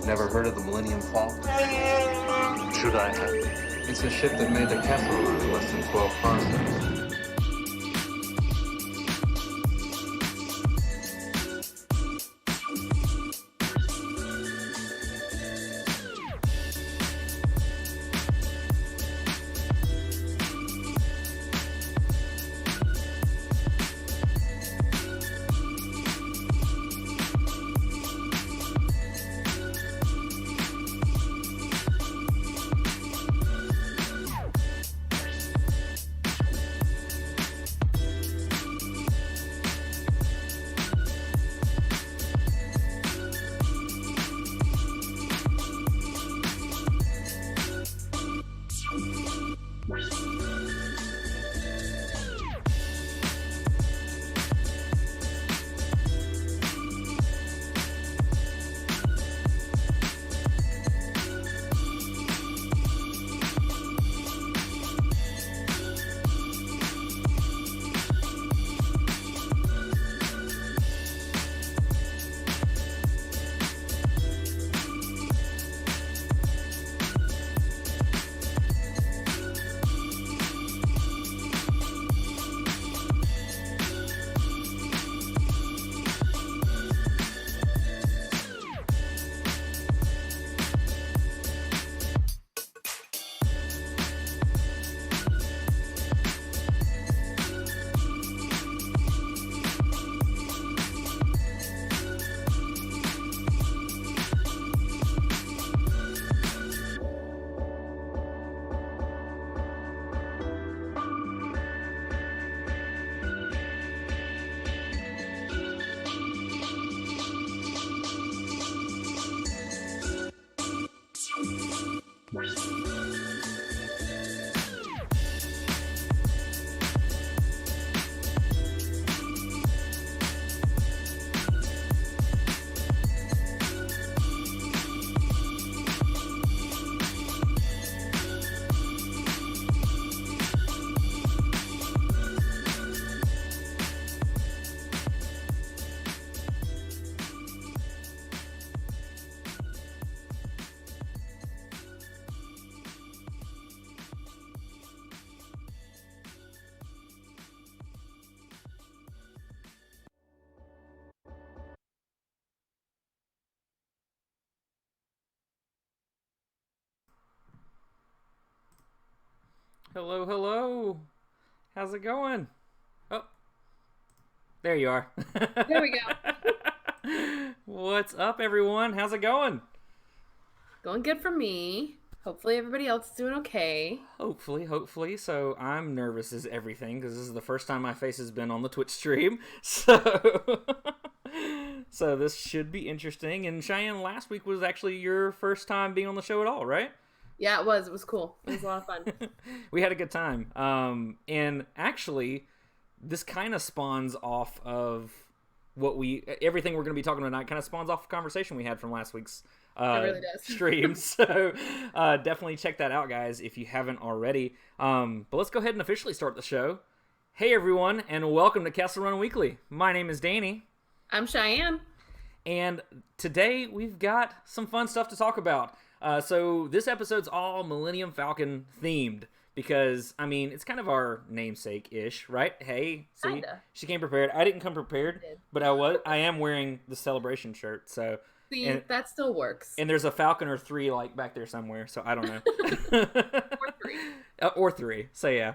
Never heard of the Millennium Falcon? Should I have? It's a ship that made the Kessel Run in less than 12 parsecs. Hello, hello. How's it going? Oh, there you are. There we go. What's up, everyone? How's it going? Going good for me. Hopefully everybody else is doing okay. Hopefully. So I'm nervous as everything because this is the first time my face has been on the Twitch stream. So, so this should be interesting. And Cheyenne, last week was actually your first time being on the show at all, right? Yeah, it was. It was cool. It was a lot of fun. We had a good time. And actually, this kind of spawns off of everything we're going to be talking about tonight kind of spawns off a conversation we had from last week's It really does. stream. So definitely check that out, guys, if you haven't already. But let's go ahead and officially start the show. Hey, everyone, and welcome to Kessel Run Weekly. My name is Danny. I'm Cheyenne. And today we've got some fun stuff to talk about. So this episode's all Millennium Falcon themed because, I mean, it's kind of our namesake-ish, right? Hey, see, Kinda. she came prepared. I didn't come prepared, but I am wearing the celebration shirt. So See, and, that still works. and there's a Falcon or 3 like back there somewhere, so I don't know. Or 3. Or 3. So yeah.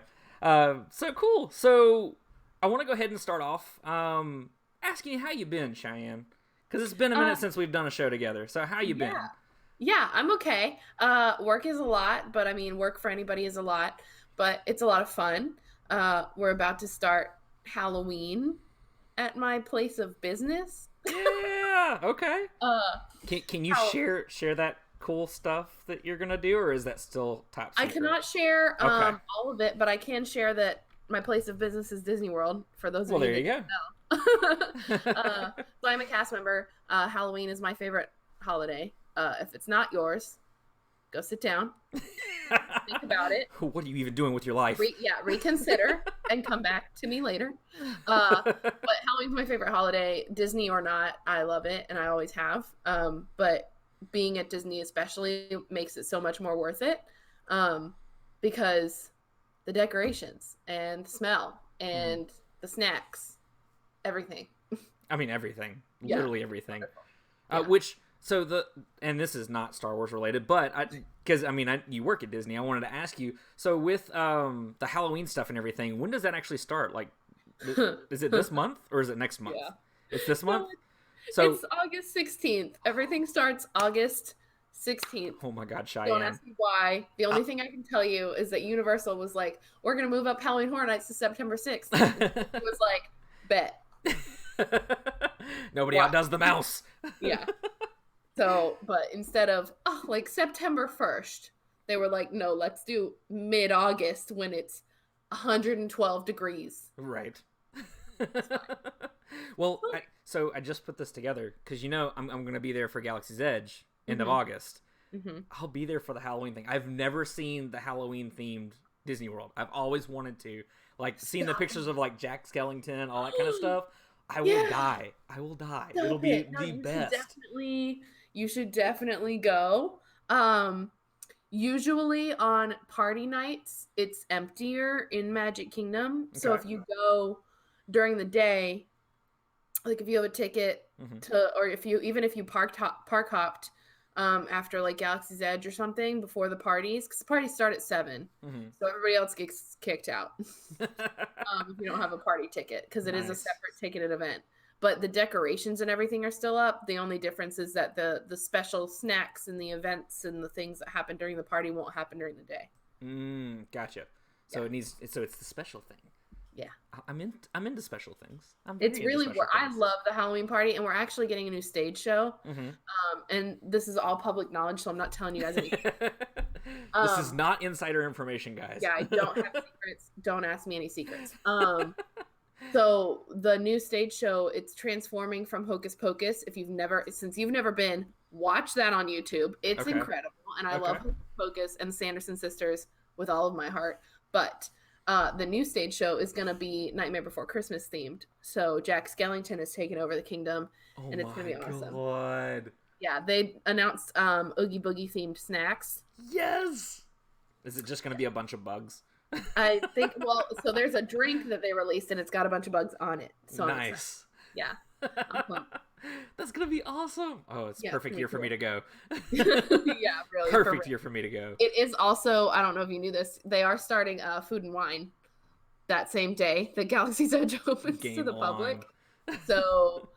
So cool. So I want to go ahead and start off asking you how you been, Cheyenne, because it's been a minute since we've done a show together. So how you been? Yeah, I'm okay. Work is a lot, but I mean, work for anybody is a lot, but it's a lot of fun. We're about to start Halloween at my place of business. Yeah. Okay. Can you share that cool stuff that you're gonna do, or is that still top secret? I cannot share Okay. all of it, but I can share that my place of business is Disney World. For those of Well, you there you that go. don't know. So I'm a cast member. Halloween is my favorite holiday. If it's not yours, go sit down, think about it. What are you even doing with your life? Reconsider and come back to me later. But Halloween's my favorite holiday. Disney or not, I love it, and I always have. But being at Disney especially makes it so much more worth it, because the decorations and the smell and the snacks, everything. I mean, everything. Yeah. Literally everything. Yeah. And this is not Star Wars related, but because you work at Disney, I wanted to ask you. So with the Halloween stuff and everything, when does that actually start? Like, is it this month or is it next month? Yeah. It's this month. So it's August 16th. Everything starts August 16th. Oh my God, Don't Cheyenne. ask me why. The only thing I can tell you is that Universal was like, we're going to move up Halloween Horror Nights to September 6th. It was like, bet. Nobody outdoes the mouse. Yeah. So, but instead of, like September 1st, they were like, no, let's do mid-August when it's 112 degrees. Right. Well, so I just put this together because I'm going to be there for Galaxy's Edge end of August. Mm-hmm. I'll be there for the Halloween thing. I've never seen the Halloween themed Disney World. I've always wanted to, like, seeing the pictures of like Jack Skellington, all that kind of stuff. I will die. I will die. Stop It'll be it. No, the best. You should definitely go. Usually on party nights, it's emptier in Magic Kingdom. So Okay. if you go during the day, like if you have a ticket to, or if you park hopped after like Galaxy's Edge or something before the parties, because the parties start at 7, so everybody else gets kicked out if you don't have a party ticket, because it is a Nice. separate ticketed event. But the decorations and everything are still up. The only difference is that the special snacks and the events and the things that happen during the party won't happen during the day. Gotcha. So Yeah. it's the special thing. Yeah. I'm into special things. It's really where I love the Halloween party, and we're actually getting a new stage show. And this is all public knowledge, so I'm not telling you guys anything. This is not insider information, guys. Yeah, I don't have secrets. Don't ask me any secrets. So the new stage show, it's transforming from Hocus Pocus. Since you've never been, watch that on YouTube. It's Okay. incredible, and I love Hocus Pocus and the Sanderson sisters with all of my heart. But the new stage show is going to be Nightmare Before Christmas themed. So Jack Skellington has taken over the kingdom, and it's going to be awesome. God. Yeah, they announced Oogie Boogie themed snacks. Yes. Is it just going to be a bunch of bugs? I think, so there's a drink that they released, and it's got a bunch of bugs on it. So Nice. Yeah. That's gonna be awesome. Oh, it's perfect year for me to go. Yeah, really. Perfect year for me to go. It is also, I don't know if you knew this, they are starting Food and Wine that same day that Galaxy's Edge opens to the public. So,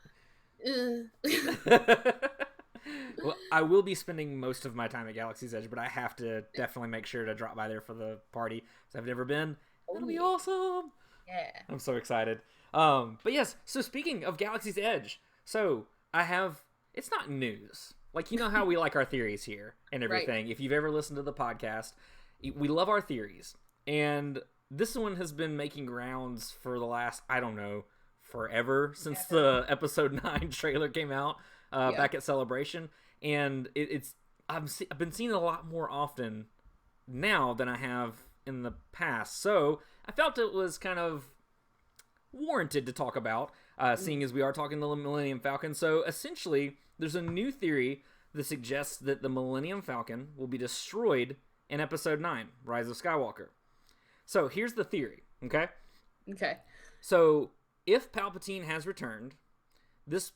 well, I will be spending most of my time at Galaxy's Edge, but I have to definitely make sure to drop by there for the party. So I've never been. That'll be awesome. Yeah. I'm so excited. But yes, so speaking of Galaxy's Edge, so it's not news. Like, you know how we like our theories here and everything. Right. If you've ever listened to the podcast, we love our theories. And this one has been making rounds for the last, I don't know, forever since the episode 9 trailer came out back at Celebration. And I've been seeing it a lot more often now than I have in the past. So I felt it was kind of warranted to talk about, seeing as we are talking the Millennium Falcon. So essentially, there's a new theory that suggests that the Millennium Falcon will be destroyed in Episode 9, Rise of Skywalker. So here's the theory, okay? Okay. So if Palpatine has returned, this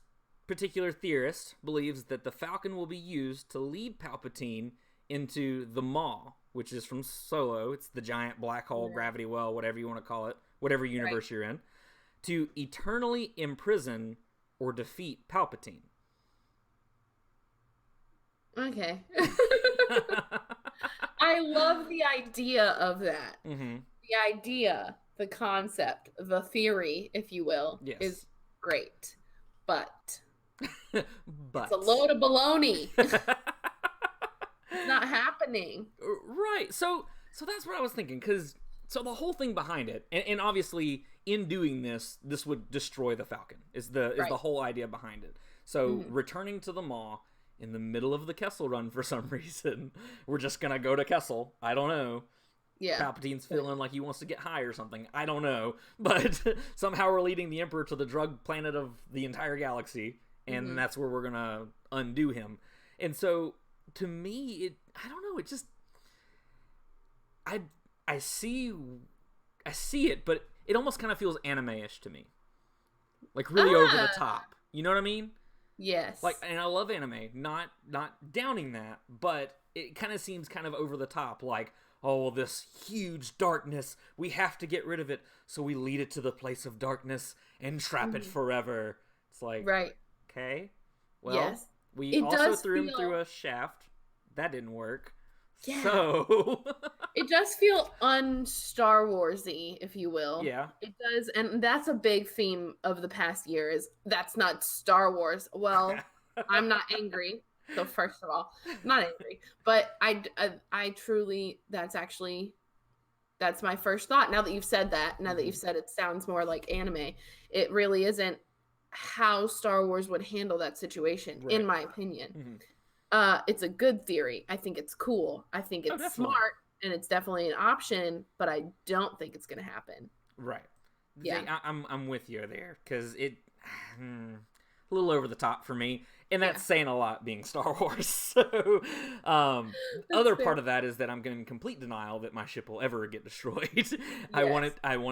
particular theorist believes that the Falcon will be used to lead Palpatine into the Maw, which is from Solo. It's the giant black hole, gravity well, whatever you want to call it, whatever universe you're in, to eternally imprison or defeat Palpatine. Okay. I love the idea of that. Mm-hmm. The idea, the concept, the theory, if you will, is great. But it's a load of baloney. It's not happening. Right. So that's what I was thinking, because the whole thing behind it, and obviously in doing this would destroy the Falcon, is the whole idea behind it. So returning to the Maw in the middle of the Kessel Run for some reason, we're just gonna go to Kessel. I don't know. Yeah. Palpatine's feeling like he wants to get high or something. I don't know. But somehow we're leading the Emperor to the drug planet of the entire galaxy, and that's where we're gonna undo him. And so to me, I don't know, it just I see it, but it almost kind of feels anime-ish to me. Like really over the top. You know what I mean? Yes. Like, and I love anime, not downing that, but it kind of seems kind of over the top, like, oh, well, this huge darkness, we have to get rid of it, so we lead it to the place of darkness and trap it forever. It's like, right. Okay, well, Yes. we It also does threw him feel- through a shaft. That didn't work. Yeah. So, It does feel un-Star Wars-y, if you will. yeah. It does, and that's a big theme of the past year is that's not Star Wars. Well, I'm not angry. So first of all, I'm not angry, but I truly that's my first thought. Now that you've said that, now that you've said it sounds more like anime, it really isn't how Star Wars would handle that situation, Right. in my opinion. Mhm. It's a good theory. I think it's cool. I think it's definitely. smart, and it's definitely an option. But I don't think it's going to happen. Right. Yeah. I'm with you there, because it a little over the top for me, and that's Yeah. saying a lot being Star Wars. So, other fair. part of that is that I'm in complete denial that my ship will ever get destroyed. I want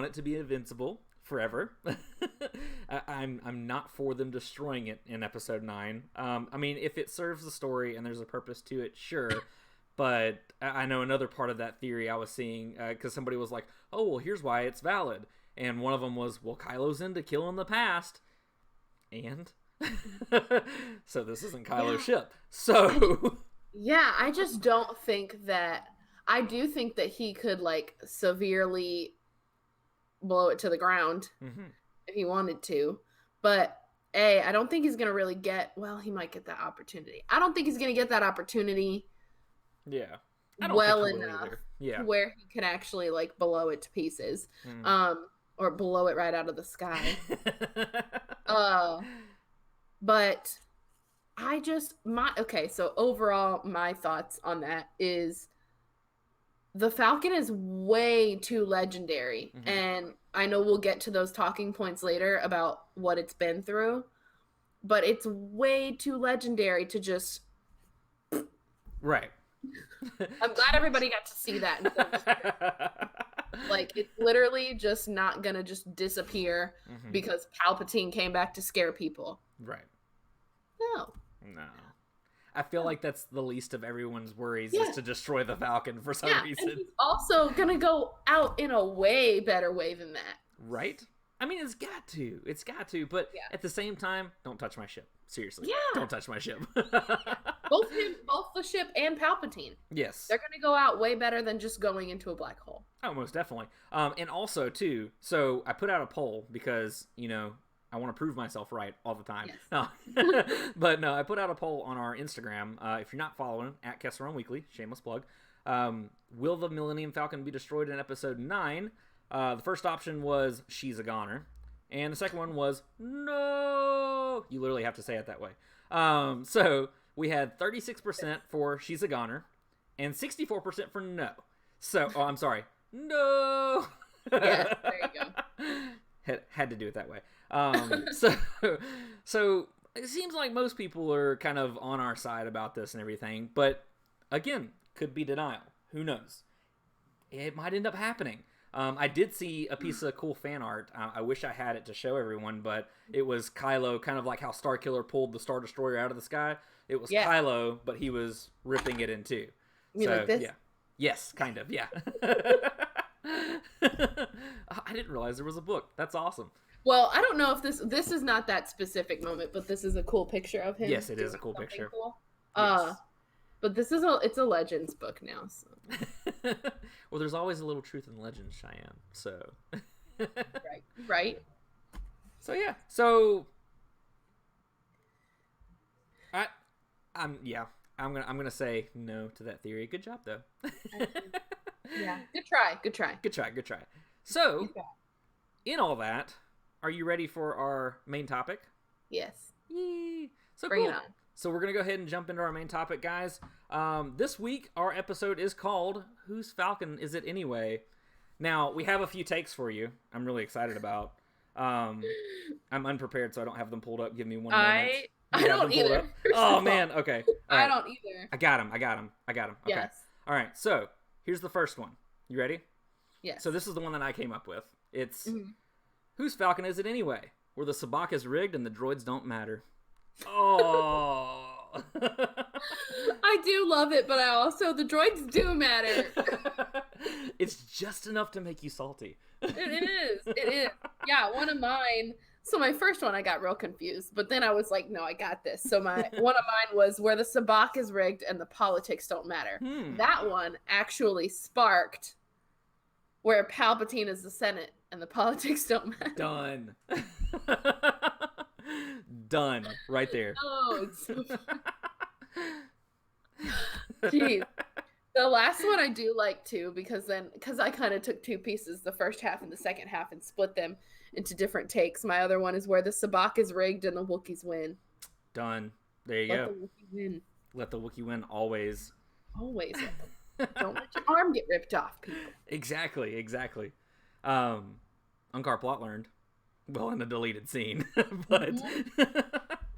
it to be invincible forever. I'm not for them destroying it in episode 9. I mean, if it serves the story and there's a purpose to it, sure. But I know another part of that theory I was seeing, because somebody was like, oh, well, here's why it's valid. And one of them was, well, Kylo's into killing the past. And? So this isn't Kylo's ship. So... Yeah, I just don't think that. I do think that he could like severely blow it to the ground Mhm. if he wanted to, but I don't think he's gonna really get. Well, he might get that opportunity. I don't think he's gonna get that opportunity Yeah. I don't well think he will enough either. Yeah. where he could actually like blow it to pieces, Mm. or blow it right out of the sky. But I just okay, so overall my thoughts on that is the Falcon is way too legendary. Mhm. And I know we'll get to those talking points later about what it's been through, but it's way too legendary to just Right. I'm glad everybody got to see that. Like it's literally just not gonna just disappear Mhm. because Palpatine came back to scare people. Right. No. No. I feel like that's the least of everyone's worries Yeah. is to destroy the Falcon for some Yeah, and reason. he's also gonna go out in a way better way than that. Right? I mean, it's got to. It's got to. But Yeah. at the same time, don't touch my ship. Seriously. Yeah. Don't touch my ship. Both the ship and Palpatine. Yes. They're gonna go out way better than just going into a black hole. Oh, most definitely. And also, too, so I put out a poll because, I want to prove myself right all the time. Yes. No. But no, I put out a poll on our Instagram. If you're not following, at Kessler on Weekly, shameless plug. Will the Millennium Falcon be destroyed in episode 9? The first option was she's a goner. And the second one was no. You literally have to say it that way. So we had 36% for she's a goner and 64% for no. So, I'm sorry. No. Yeah, there you go. Had to do it that way. So it seems like most people are kind of on our side about this and everything, but again, could be denial. Who knows? It might end up happening. I did see a piece of cool fan art. I wish I had it to show everyone, but it was Kylo, kind of like how Starkiller pulled the Star Destroyer out of the sky. It was Yeah. Kylo, but he was ripping it in two. You mean like this? Yeah. Yes, kind of, yeah. I didn't realize there was a book. That's awesome. Well, I don't know if this is not that specific moment, but this is a cool picture of him. Yes, it is a doing cool something picture. Cool. Yes. But this is it's a Legends book now. So. Well, there's always a little truth in legends, Cheyenne. So, Right. so yeah. So, I'm gonna say no to that theory. Good job, though. Yeah. Good try. Good try. So, Good job. in all that, are you ready for our main topic? Yes. Yee. So Bring cool. it on. So we're gonna go ahead and jump into our main topic, guys. This week our episode is called "Whose Falcon Is It Anyway?" Now we have a few takes for you. I'm really excited about. I'm unprepared, so I don't have them pulled up. Give me one moment. I You have don't them pulled either. up? first Oh of all. man, okay. All I right. don't either. I got him. Okay. Yes. All right. So here's the first one. You ready? Yes. So this is the one that I came up with. It's Mhm. whose Falcon is it anyway? Where the sabacc is rigged and the droids don't matter. Oh. I do love it, but the droids do matter. It's just enough to make you salty. It is. It is. Yeah, one of mine. So my first one, I got real confused, but then I was like, no, I got this. So one of mine was where the sabacc is rigged and the politics don't matter. That one actually sparked where Palpatine is the Senate and the politics don't matter. Done. Done. Right there. Oh, it's so Jeez. The last one I do like too, because I kind of took two pieces, the first half and the second half, and split them into different takes. My other one is where the sabacc is rigged and the Wookiees win. Done. There you Let go. the Wookiee win. Let the Wookiee win always. Always. Don't let your arm get ripped off, people. Exactly. Unkar plot learned. Well, in a deleted scene, but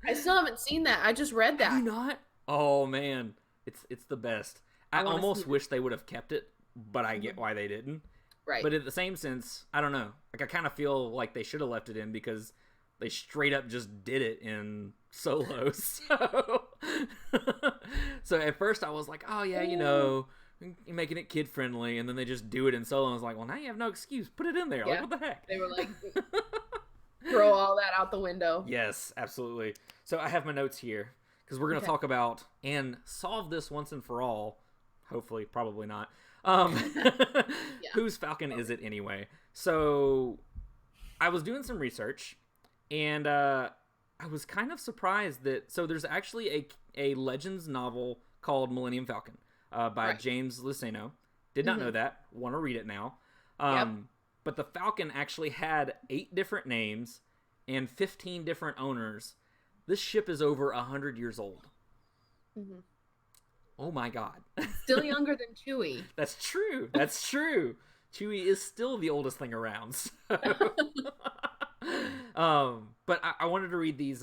I still haven't seen that. I just read that. have you not? Oh man, it's the best. I wanna almost see wish they would have kept it, but I get why they didn't. Right. But in the same sense, I don't know. Like I kind of feel like they should have left it in because they straight up just did it in Solo. So at first I was like, oh yeah, you're making it kid friendly, and then they just do it in Solo. And I was like, well, now you have no excuse. Put it in there. Yeah. Like what the heck? They were like, throw all that out the window. Yes, absolutely. So I have my notes here because we're going to talk about and solve this once and for all. Hopefully, probably not. Whose Falcon is it anyway? So I was doing some research, and I was kind of surprised that there's actually a Legends novel called Millennium Falcon by James Luceno. Did not know that. Want to read it now. But the Falcon actually had 8 different names and 15 different owners. This ship is over 100 years old. Mm-hmm. Oh my god. Still younger than Chewie. That's true. Chewie is still the oldest thing around. So. But I wanted to read these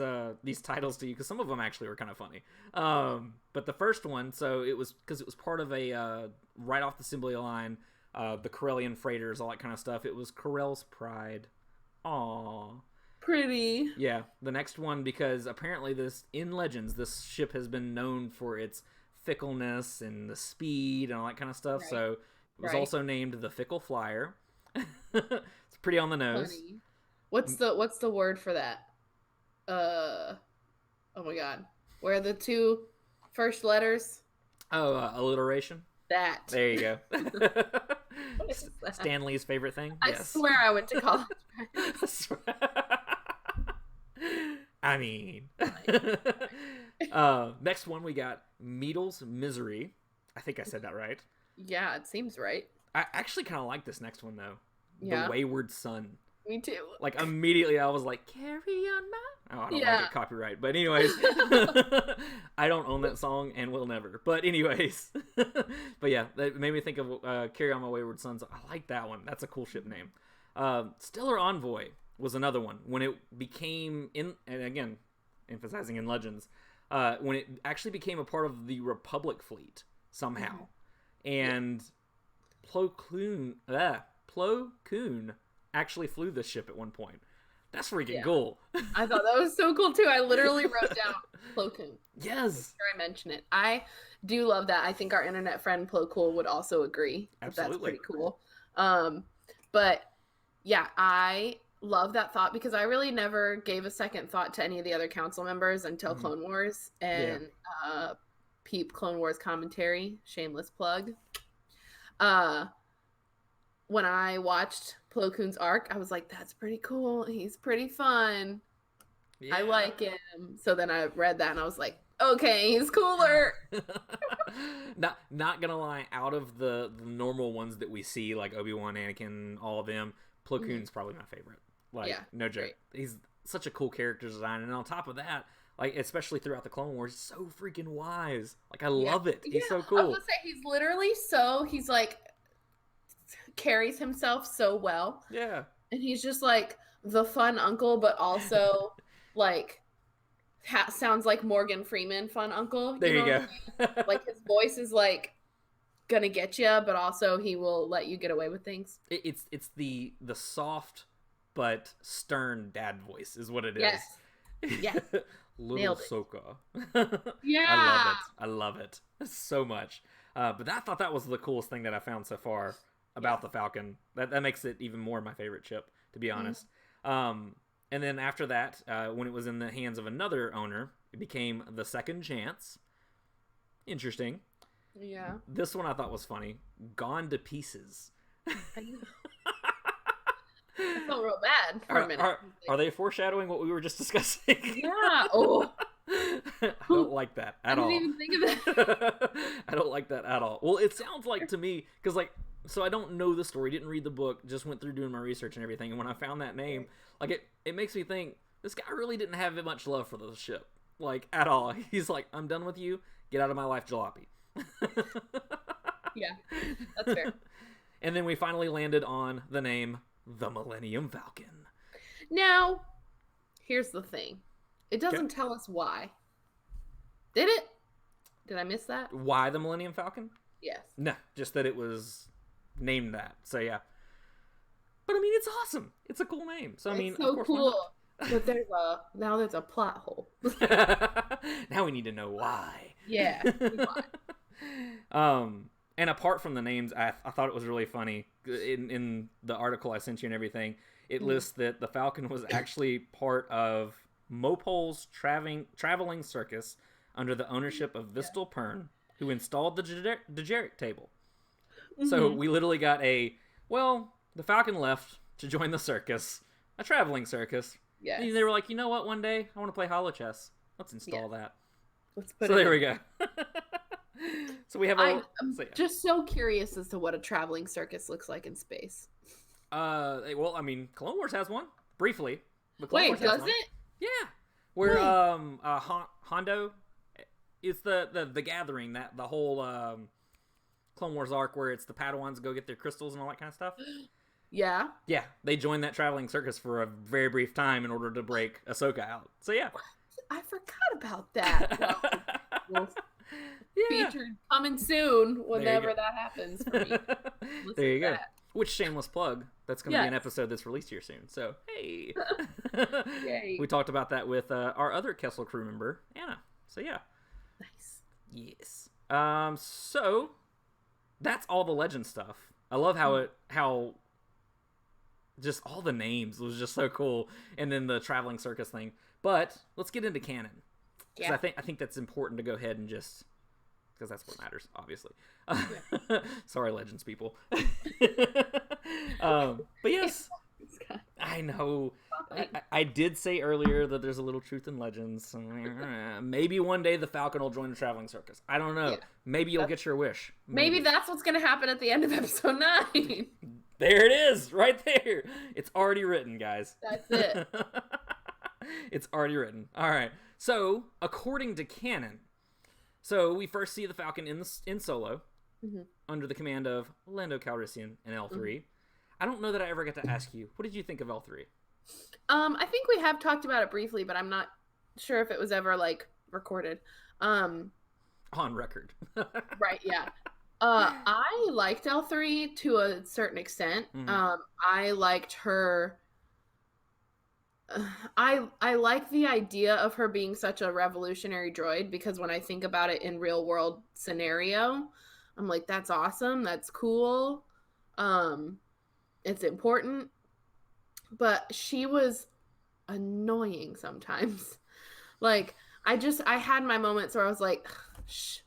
titles to you because some of them actually were kind of funny. But the first one, so it was because it was part of a right off the assembly line, the Corellian freighters, all that kind of stuff. It was Corell's Pride. Aww. Pretty. Yeah. The next one, because apparently in Legends, this ship has been known for its fickleness and the speed and all that kind of stuff. Right. So it was also named the Fickle Flyer. It's pretty on the nose. Funny. What's the word for that? Oh my god. Where are the 2 first letters? Oh, alliteration? That. There you go. What is that? Stanley's favorite thing? I swear I went to college. I mean. Next one we got Meadle's Misery. I think I said that right. Yeah, it seems right. I actually kind of like this next one though. Yeah. The Wayward Son. Me too. Like immediately I was like, carry on my... Oh, I don't like it copyright. But anyways, I don't own that song and will never. But anyways, but yeah, that made me think of Carry On My Wayward Sons. I like that one. That's a cool ship name. Stellar Envoy was another one. When it became, and again, emphasizing in Legends, when it actually became a part of the Republic fleet somehow. And Plo Koon actually flew this ship at one point. That's freaking cool. I thought that was so cool too. I literally wrote down Plo Koon. Yes. I mention it. I do love that. I think our internet friend Plo Kool would also agree. Absolutely. That's pretty cool. But yeah, I love that thought because I really never gave a second thought to any of the other council members until Clone Wars and peep Clone Wars commentary. Shameless plug. When I watched Plo Koon's arc, I was like, that's pretty cool. He's pretty fun. Yeah. I like him. So then I read that and I was like, okay, he's cooler. Not gonna lie, out of the normal ones that we see, like Obi-Wan, Anakin, all of them, Plo Koon's probably my favorite. Like, no joke. Great. He's such a cool character design. And on top of that, like, especially throughout the Clone Wars, he's so freaking wise. Like, I love it. He's so cool. I was gonna say, he's literally he's like, carries himself so well. Yeah. And he's just like the fun uncle, but also like sounds like Morgan Freeman, Fun Uncle. There you know? go. Like his voice is like gonna get you, but also he will let you get away with things. It's the soft but stern dad voice is what it is. Yes. Yeah. Little Nailed it. Sokka. Yeah. I love it so much. But I thought that was the coolest thing that I found so far about the Falcon. That makes it even more my favorite chip, to be honest. And then after that, when it was in the hands of another owner, it became the Second Chance. Interesting. Yeah. This one I thought was funny. Gone to Pieces. I felt real bad for a minute. Are they foreshadowing what we were just discussing? Yeah. Oh. I don't like that at all. I didn't even think of that. I don't like that at all. Well, it sounds like to me, because like, so I don't know the story, didn't read the book, just went through doing my research and everything, and when I found that name, like it makes me think, this guy really didn't have much love for the ship. Like, at all. He's like, I'm done with you, get out of my life, jalopy. Yeah, that's fair. And then we finally landed on the name, the Millennium Falcon. Now, here's the thing. It doesn't tell us why. Did it? Did I miss that? Why the Millennium Falcon? Yes. No, just that it was named that. So yeah. But I mean, it's awesome. It's a cool name. So I mean, it's so of course, cool. But there's a plot hole. Now we need to know why. Yeah. Why? And apart from the names, I thought it was really funny. In the article I sent you and everything, it lists that the Falcon was actually part of Mopol's traveling circus under the ownership of Vistal Pern, who installed the Degeric table. So we literally got the Falcon left to join the circus, a traveling circus. Yeah. And they were like, you know what, one day I want to play Holo Chess. Let's install that. Let's put So it there in. we go. So we have I'm so, yeah. just so curious as to what a traveling circus looks like in space. Well, I mean, Clone Wars has one briefly. But Clone Wait, Wars has does one. it? Yeah, where Wait. Hondo, it's the gathering, that the whole Clone Wars arc where it's the Padawans go get their crystals and all that kind of stuff. Yeah. Yeah, they joined that traveling circus for a very brief time in order to break Ahsoka out. So yeah, I forgot about that. Well, yeah. featured coming soon whenever go. that happens for me. There you to go. that. Which shameless plug. That's going to be an Yes. episode that's released here soon. So, hey. Yay. We talked about that with our other Kessel crew member, Anna. So, yeah. Nice. Yes. So, that's all the legend stuff. I love how just all the names was just so cool. And then the traveling circus thing. But let's get into canon. Yeah. I think that's important to go ahead and just... because that's what matters, obviously. Sorry, Legends people. But yes, I know. I did say earlier that there's a little truth in Legends. Maybe one day the Falcon will join the traveling circus. I don't know. Yeah. Maybe you'll get your wish. Maybe that's what's going to happen at the end of episode 9. There it is, right there. It's already written, guys. That's it. It's already written. All right. So, according to canon, so we first see the Falcon in Solo, under the command of Lando Calrissian and L3. I don't know that I ever got to ask you, what did you think of L3? I think we have talked about it briefly, but I'm not sure if it was ever like recorded. On record. Right, yeah. I liked L3 to a certain extent. I liked her. I like the idea of her being such a revolutionary droid, because when I think about it in real world scenario, I'm like, that's awesome. That's cool. It's important. But she was annoying sometimes. Like, I had my moments where I was like, shh.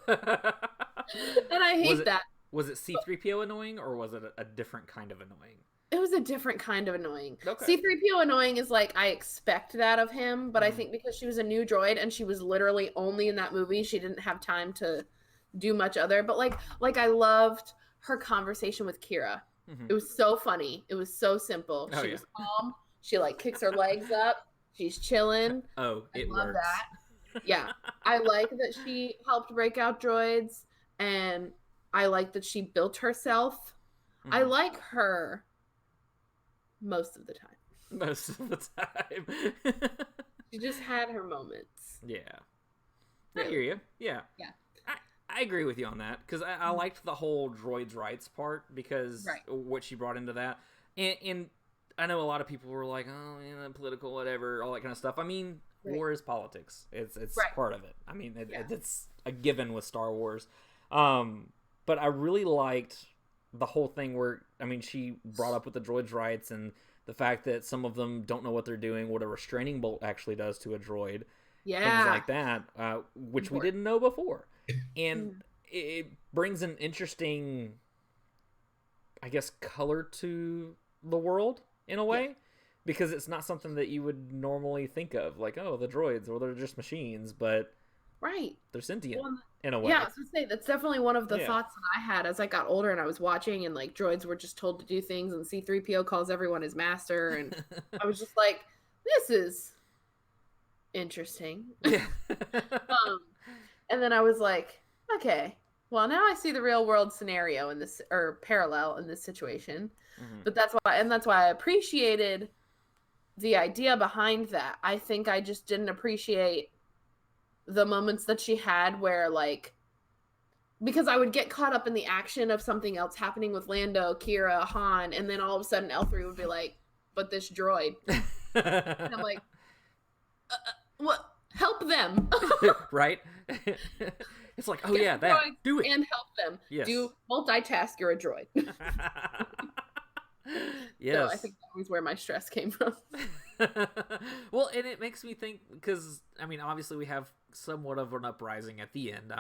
And I hate that. Was it C-3PO annoying, or was it a different kind of annoying? It was a different kind of annoying. Okay. C-3PO annoying is like, I expect that of him, but I think because she was a new droid and she was literally only in that movie, she didn't have time to do much other. But like I loved her conversation with Kira. It was so funny. It was so simple. She was calm. She like kicks her legs up. She's chilling. Oh, it love works. that. Yeah. I like that she helped break out droids, and I like that she built herself. I like her most of the time. Most of the time. She just had her moments. Yeah. I hear you. Yeah. Yeah. I agree with you on that, because I liked the whole droids' rights part, because what she brought into that. And I know a lot of people were like, oh, political, whatever, all that kind of stuff. I mean, war is politics. It's part of it. I mean, it's a given with Star Wars. But I really liked the whole thing where, I mean, she brought up with the droids' rights and the fact that some of them don't know what they're doing, what a restraining bolt actually does to a droid. Things like that, which we didn't know before. And it brings an interesting, I guess, color to the world in a way, because it's not something that you would normally think of, like, oh, the droids, or they're just machines, but they're sentient in a way. Yeah, I was gonna say, that's definitely one of the thoughts that I had as I got older and I was watching, and like droids were just told to do things, and C-3PO calls everyone his master, and I was just like, this is interesting. And then I was like, okay, well, now I see the real world scenario in this, or parallel in this situation. But that's why I appreciated the idea behind that. I think I just didn't appreciate the moments that she had where, like, because I would get caught up in the action of something else happening with Lando, Kira, Han, and then all of a sudden L3 would be like, but this droid. And I'm like, what? Help them. Right? It's like, oh yeah, that. Do it. And help them. Yes. Do multitask, you're a droid. Yes. So I think that was where my stress came from. Well, and it makes me think, because, I mean, obviously we have somewhat of an uprising at the end.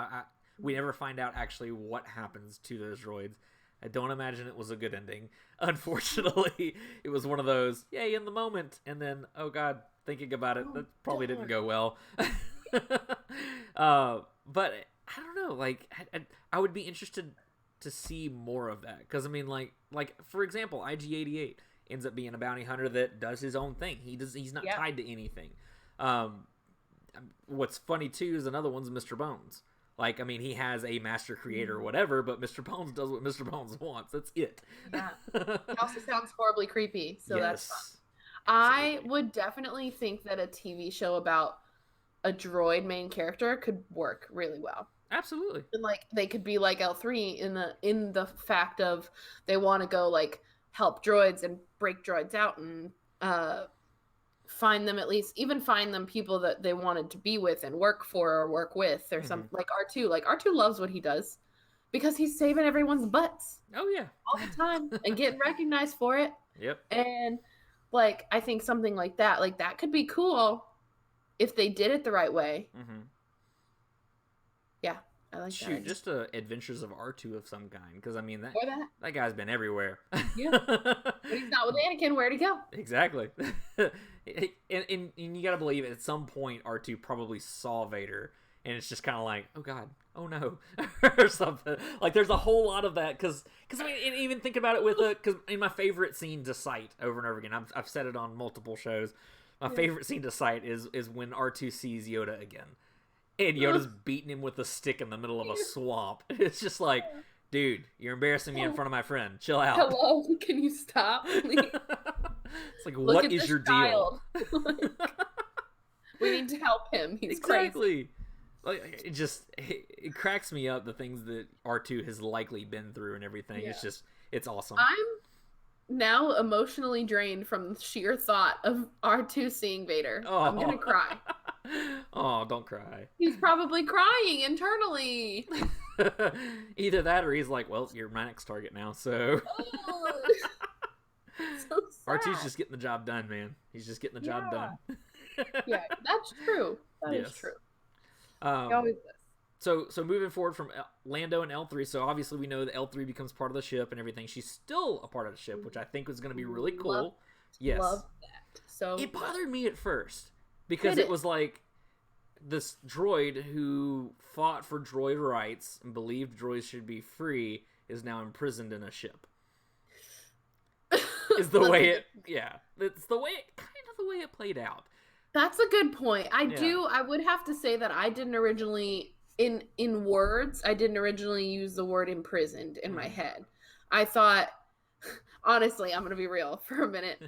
We never find out actually what happens to those droids. I don't imagine it was a good ending. Unfortunately, it was one of those, yay, in the moment, and then, oh god, thinking about it, that probably didn't go well. But I don't know, like, I would be interested to see more of that, because I mean, like for example, IG-88 ends up being a bounty hunter that does his own thing. He's not tied to anything. What's funny too is another one's Mr. Bones. Like, I mean, he has a master creator or whatever, but Mr. Bones does what Mr. Bones wants. That's it. Yeah. It also sounds horribly creepy, so that's fun. I would definitely think that a TV show about a droid main character could work really well. Absolutely. And like, they could be like L3 in the fact of they want to go like help droids and break droids out and find them, at least even find them people that they wanted to be with and work for or work with, or something. Like R2. Like, R2 loves what he does because he's saving everyone's butts. Oh yeah. All the time and getting recognized for it. Yep. And like, I think something like that could be cool if they did it the right way. Yeah, I like that. Just Adventures of R2 of some kind, because I mean that guy's been everywhere. Yeah, but he's not with Anakin. Where'd he go? Exactly. and you gotta believe at some point R2 probably saw Vader, and it's just kind of like, oh god, oh no, or something. Like, there's a whole lot of that, because I mean, and even think about it with because in my favorite scene to cite over and over again, I've said it on multiple shows. My favorite scene to cite is when R2 sees Yoda again. And Yoda's beating him with a stick in the middle of a swamp. It's just like, dude, you're embarrassing me in front of my friend. Chill out. Hello, can you stop, please? It's like, what is your deal? We need to help him. He's crazy. Like, it cracks me up, the things that R2 has likely been through and everything. Yeah. It's awesome. I'm now emotionally drained from the sheer thought of R2 seeing Vader. Oh. I'm gonna cry. Oh, don't cry. He's probably crying internally. Either that, or he's like, well, you're my next target now, so... So sad. R2's just getting the job done, man. He's just getting the job done. Yeah, that's true. That is true. He always does. So moving forward from Lando and L3, so obviously we know that L3 becomes part of the ship and everything. She's still a part of the ship, which I think was going to be really cool. Love that. So it bothered me at first, because it was like this droid who fought for droid rights and believed droids should be free is now imprisoned in a ship. Is the way it's the way it played out. That's a good point. I would have to say that I didn't originally in words, I didn't originally use the word imprisoned in my head. I thought, honestly, I'm going to be real for a minute.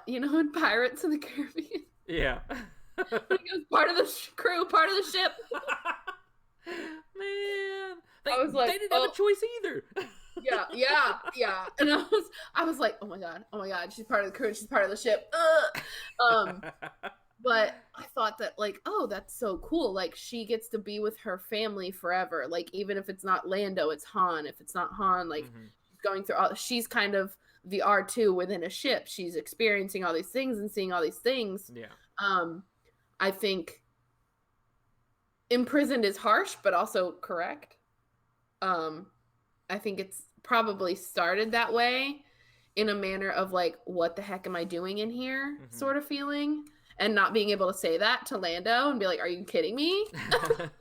In Pirates of the Caribbean, Yeah. He was part of the crew, part of the ship. Man, I was like, they didn't have a choice either. Yeah. And I was like, oh my god, she's part of the crew, she's part of the ship. But I thought that, like, oh, that's so cool. Like, she gets to be with her family forever. Like, even if it's not Lando, it's Han. If it's not Han, like, she's going through all. She's kind of the R2 within a ship. She's experiencing all these things and seeing all these things. Yeah. I think imprisoned is harsh, but also correct. I think it's probably started that way in a manner of, like, what the heck am I doing in here sort of feeling. And not being able to say that to Lando and be like, are you kidding me?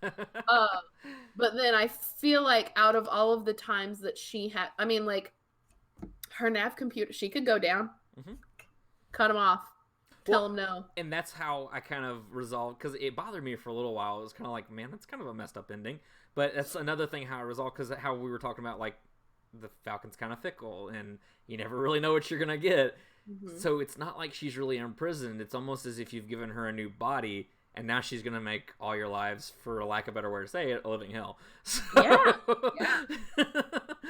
But then I feel like out of all of the times that she had, I mean, like, her nav computer, she could go down, cut him off, tell him no. And that's how I kind of resolved, because it bothered me for a little while. It was kind of like, man, that's kind of a messed up ending. But that's another thing how I resolved, because how we were talking about, like, the Falcon's kind of fickle, and you never really know what you're going to get. So it's not like she's really imprisoned. It's almost as if you've given her a new body, and now she's going to make all your lives, for lack of a better way to say it, a living hell. So...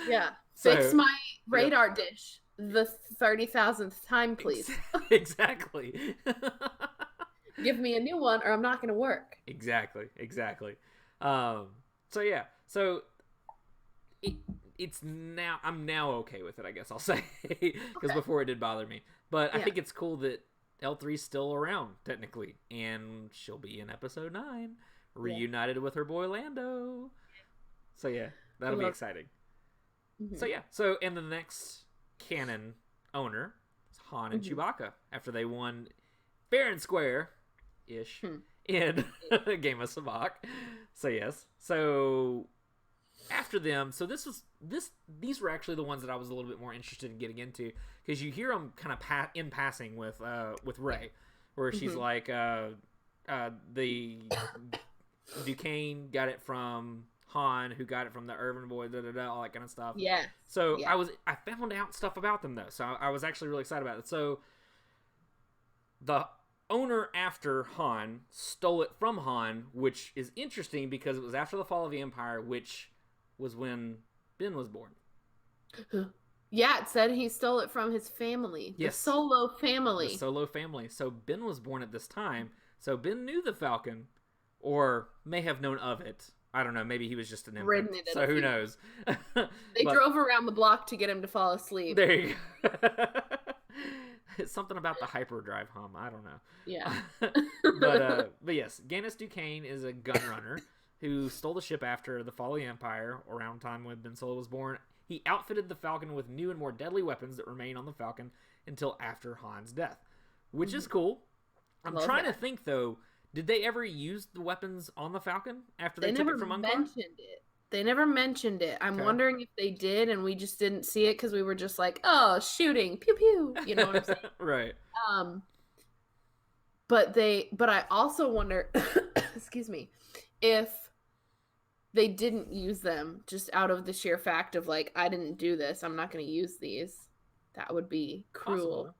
Yeah. Fix my radar dish the 30,000th time, please. Exactly. Give me a new one, or I'm not going to work. Exactly. So yeah. So it's now, I'm now okay with it, I guess I'll say, because before it did bother me. But I think it's cool that L3's still around, technically, and she'll be in episode 9, reunited with her boy Lando. So yeah, that'll be exciting. So yeah, and the next canon owner is Han and Chewbacca, after they won fair and square-ish in Game of Sabacc. So yes, so... After them, so these were actually the ones that I was a little bit more interested in getting into, because you hear them kind of in passing with Rey, where she's like, the Duquesne got it from Han, who got it from the Irvin boy, all that kind of stuff. Yeah. So I found out stuff about them though, so I was actually really excited about it. So the owner after Han stole it from Han, which is interesting because it was after the fall of the Empire, which was when Ben was born. Yeah, it said he stole it from his family. Yes. The Solo family. The Solo family. So Ben was born at this time. So Ben knew the Falcon, or may have known of it. I don't know. Maybe he was just an infant. So who knows? They drove around the block to get him to fall asleep. There you go. It's something about the hyperdrive hum. I don't know. Yeah. But yes, Gannis Duquesne is a gun runner who stole the ship after the fall of the Empire, around time when Ben Solo was born. He outfitted the Falcon with new and more deadly weapons that remain on the Falcon until after Han's death, which is cool. I'm trying to think, though, did they ever use the weapons on the Falcon after they took it from Unclar? They never mentioned it. I'm wondering if they did and we just didn't see it because we were just like, oh, shooting, pew pew. You know what I'm saying? Right. But I also wonder, excuse me, if they didn't use them just out of the sheer fact of, like, I didn't do this, I'm not going to use these. That would be cruel.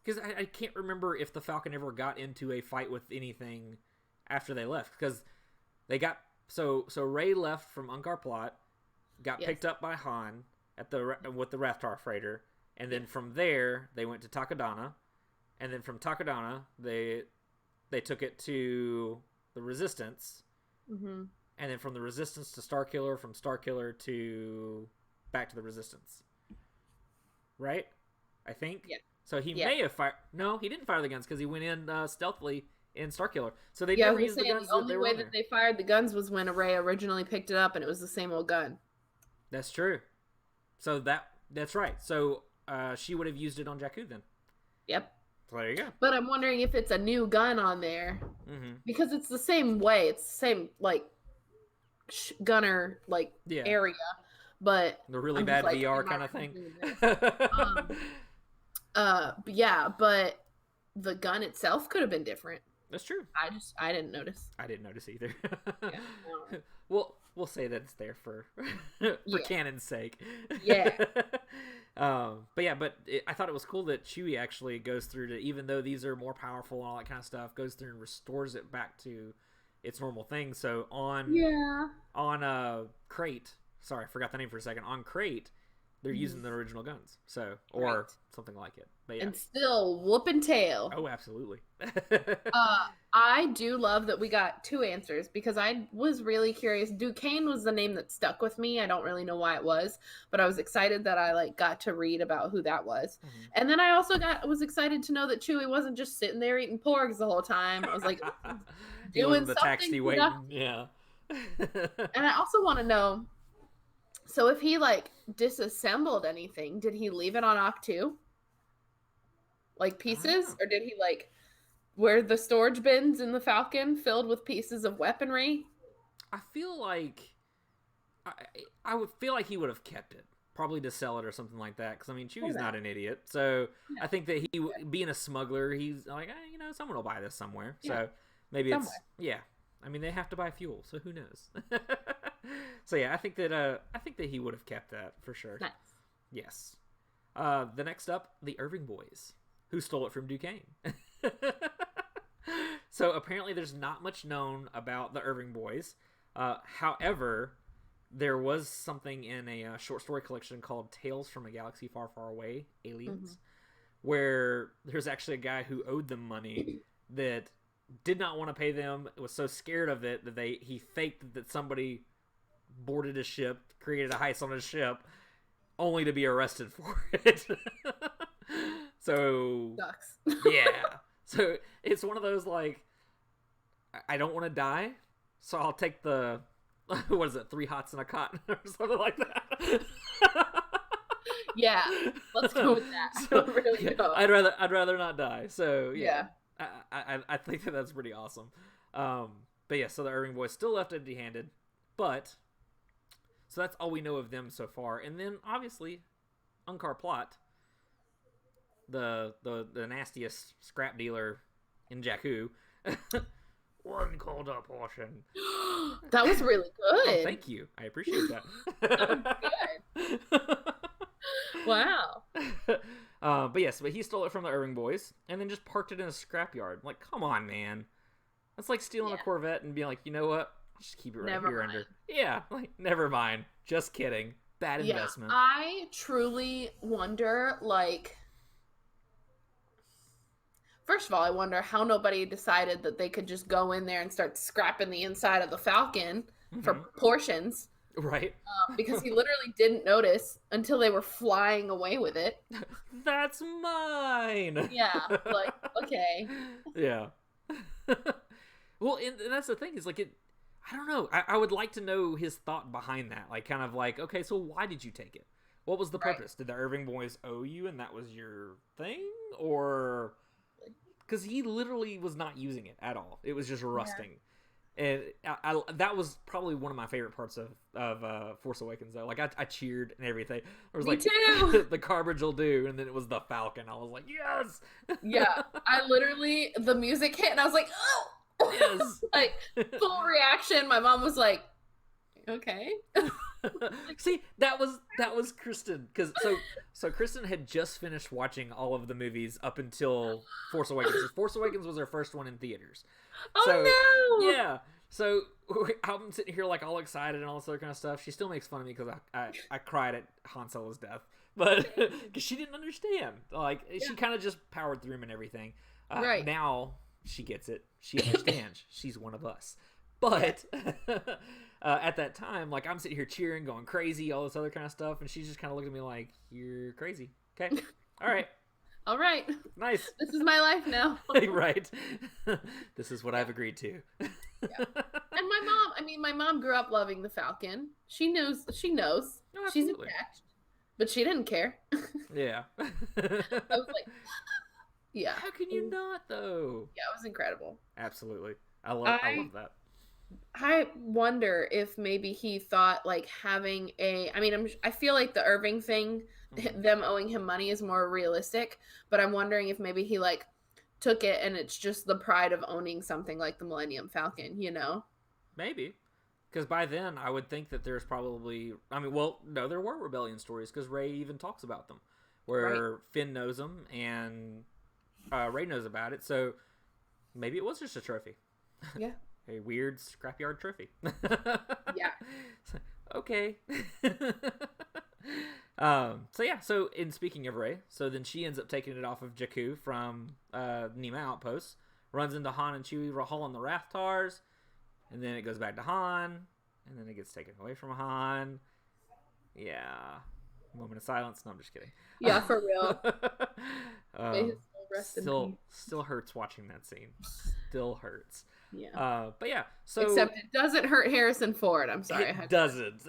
Because I can't remember if the Falcon ever got into a fight with anything after they left. Because they got... So Rey left from Unkar Plot, got picked up by Han with the Rathtar freighter, and then from there, they went to Takodana, and then from Takodana, they took it to the Resistance, and then from the Resistance to Starkiller, from Starkiller to back to the Resistance. Right? I think? Yeah. So he may have fired... No, he didn't fire the guns because he went in stealthily in Starkiller. So they never used the guns the only way that they fired the guns was when Rey originally picked it up and it was the same old gun. That's true. So that's right. So she would have used it on Jakku then. Yep. So there you go. But I'm wondering if it's a new gun on there. Because it's the same way. It's the same, like, gunner, like, area. But the really bad VR kind of thing. But the gun itself could have been different. That's true. I didn't notice. I didn't notice either. Yeah. Well, we'll say that it's there for for Yeah. canon's sake. Yeah. I thought it was cool that Chewie actually goes through to, even though these are more powerful and all that kind of stuff, goes through and restores it back to its normal thing. So on Crate, sorry, I forgot the name for a second. On Crate, they're using the original guns, so or Right. something like it. But yeah, And still whooping tail. oh, absolutely. I do love that we got 2 answers because I was really curious. Duquesne was the name that stuck with me. I don't really know why it was, but I was excited that I got to read about who that was. Mhm. And then I also was excited to know that Chewie wasn't just sitting there eating porgs the whole time. I was like, He wasn't doing the something taxi waiting. productive. Yeah. And I also want to know, so if he disassembled anything, did he leave it on Octu? Like pieces? Or did he where the storage bins in the Falcon filled with pieces of weaponry? I feel like I would feel like he would have kept it, probably to sell it or something like that. Because I mean, Chewie's not an idiot, so No. I think that he, being a smuggler, he's like, someone will buy this somewhere. Yeah. So maybe Somewhere. it's I mean, they have to buy fuel, so who knows? So yeah, I think that he would have kept that for sure. Nice. Yes. The next up, the Irving boys, who stole it from Duquesne. So apparently there's not much known about the Irving boys. However, there was something in a short story collection called Tales from a Galaxy Far, Far Away, Aliens, where there's actually a guy who owed them money that did not want to pay them, was so scared of it that he faked that somebody boarded a ship, created a heist on a ship, only to be arrested for it. So Sucks. yeah, so it's one of those I don't want to die, so I'll take the what is it, 3 hots and a cot or something like that. Yeah, let's go with that. I don't really know. I'd rather not die. So yeah. I think that's pretty awesome. But yeah, so the Irving boys still left empty-handed, but so that's all we know of them so far. And then obviously, Unkar Plot, the nastiest scrap dealer in Jakku, one cold up portion. That was really good. Oh, thank you, I appreciate that. Wow. But yes, but he stole it from the Irving boys and then just parked it in a scrapyard. Like, come on, man. That's like stealing a Corvette and being like, you know what? I'll just keep it right Never here mind. under. Yeah, never mind. Just kidding. Bad investment. I truly wonder, first of all, I wonder how nobody decided that they could just go in there and start scrapping the inside of the Falcon for portions. Right? Because he literally didn't notice until they were flying away with it. That's mine. Yeah, okay. Yeah. Well, and that's the thing is I don't know. I would like to know his thought behind that. Okay, so why did you take it? What was the purpose? Did the Irving boys owe you and that was your thing? Or because he literally was not using it at all. It was just rusting. And that was probably one of my favorite parts of Force Awakens, though. I cheered and everything. I was Me too. The garbage will do, and then it was the Falcon. I was like, yes! Yeah, I literally, the music hit and I was like, oh! Yes! Full reaction. My mom was like, okay. See, that was Kristen, because so Kristen had just finished watching all of the movies up until Force Awakens. Force Awakens was her first one in theaters. Oh no! Yeah, so I'm sitting here all excited and all this other kind of stuff. She still makes fun of me because I cried at Han Solo's death, but because she didn't understand. She kind of just powered through him and everything. Right now she gets it. She understands. She's one of us. But at that time, I'm sitting here cheering, going crazy, all this other kind of stuff, and she's just kind of looking at me like, "You're crazy." Okay, all right, all right. Nice. This is my life now. Right. This is what I've agreed to. And my mom grew up loving the Falcon. She knows. Oh, She's absolutely. attached, but she didn't care. Yeah. I was like, yeah. How can you not, though? Yeah, it was incredible. Absolutely. I love that. I wonder if maybe he thought having I feel like the Irving thing, them owing him money is more realistic, but I'm wondering if maybe he took it and it's just the pride of owning something like the Millennium Falcon, Maybe. Because by then, I would think that there's probably... I mean, well, no, there were rebellion stories, because Rey even talks about them. Where Finn knows them, and Rey knows about it, so maybe it was just a trophy. Yeah. A weird scrapyard trophy. Yeah. Okay. So in speaking of Rey, so then she ends up taking it off of Jakku from Nima Outpost, runs into Han and Chewie hauling the Rathtars, and then it goes back to Han, and then it gets taken away from Han. Yeah. Moment of silence. No, I'm just kidding. Yeah, for real. May his soul rest in peace. Still hurts watching that scene. Still hurts. Yeah. But yeah, so except it doesn't hurt Harrison Ford. I'm sorry. It doesn't.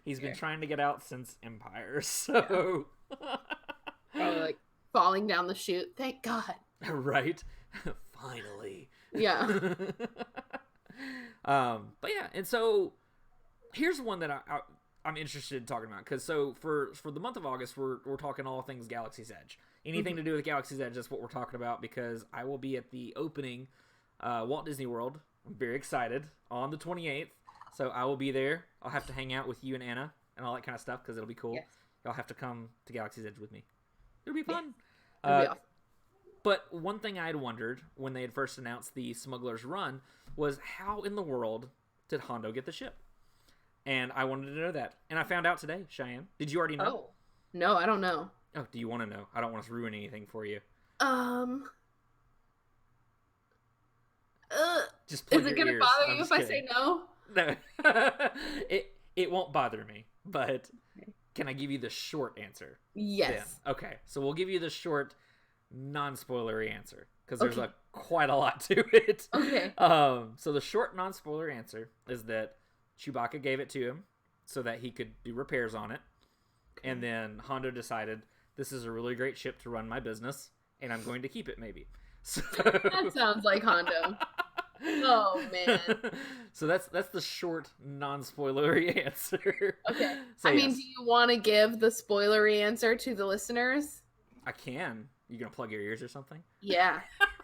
He's been trying to get out since Empire, so probably like falling down the chute. Thank God. Right. Finally. Yeah. But yeah, and so here's one that I'm interested in talking about, because so for the month of August, we're talking all things Galaxy's Edge. Anything to do with Galaxy's Edge, that's what we're talking about, because I will be at the opening Walt Disney World. I'm very excited on the 28th, so I will be there. I'll have to hang out with you and Anna and all that kind of stuff, because it'll be cool. Yes. Y'all have to come to Galaxy's Edge with me. It'll be fun. Yes. It'll be awesome. But one thing I had wondered when they had first announced the Smuggler's Run was, how in the world did Hondo get the ship? And I wanted to know that. And I found out today, Cheyenne. Did you already know? Oh. No, I don't know. Oh, do you want to know? I don't want to ruin anything for you. Just plug is it your gonna ears. bother I'm you if just I say kidding. no? No. It won't bother me, but can I give you the short answer? Yes. Then? Okay, so we'll give you the short, non-spoilery answer, because there's Okay. quite a lot to it. Okay. So the short, non-spoiler answer is that Chewbacca gave it to him so that he could do repairs on it, and then Hondo decided, this is a really great ship to run my business, and I'm going to keep it, maybe. So... That sounds like Hondo. Oh man. So that's the short, non-spoilery answer. Okay. So I mean, yes, do you want to give the spoilery answer to the listeners? I can. You gonna plug your ears or something? Yeah.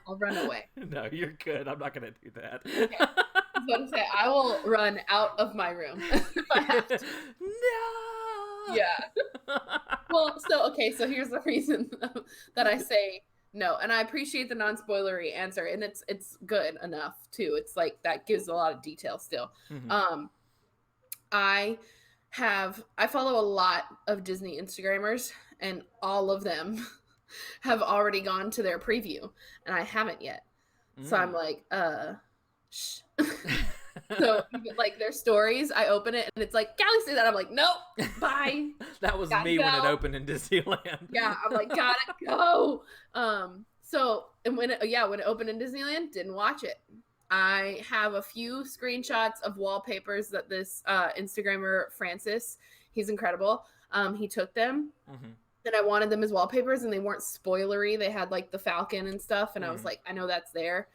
I'll run away. No, you're good. I'm not gonna do that. Okay. I was about to say, I will run out of my room if I have to. No. Yeah. Well, so here's the reason that I say no, and I appreciate the non-spoilery answer, and it's good enough too. It's like that gives a lot of detail still. Mhm. I follow a lot of Disney Instagrammers, and all of them have already gone to their preview, and I haven't yet. So I'm like, shh. So like their stories, I open it and it's like Galaxy, that I'm like, nope, bye. That was Gotta me when it go. opened in Disneyland. Yeah, I'm like, gotta go. So and when it opened in Disneyland, didn't watch it. I have a few screenshots of wallpapers that this Instagrammer Francis, he's incredible. He took them. Mm-hmm. And I wanted them as wallpapers, and they weren't spoilery. They had like the Falcon and stuff, and I was like, I know that's there.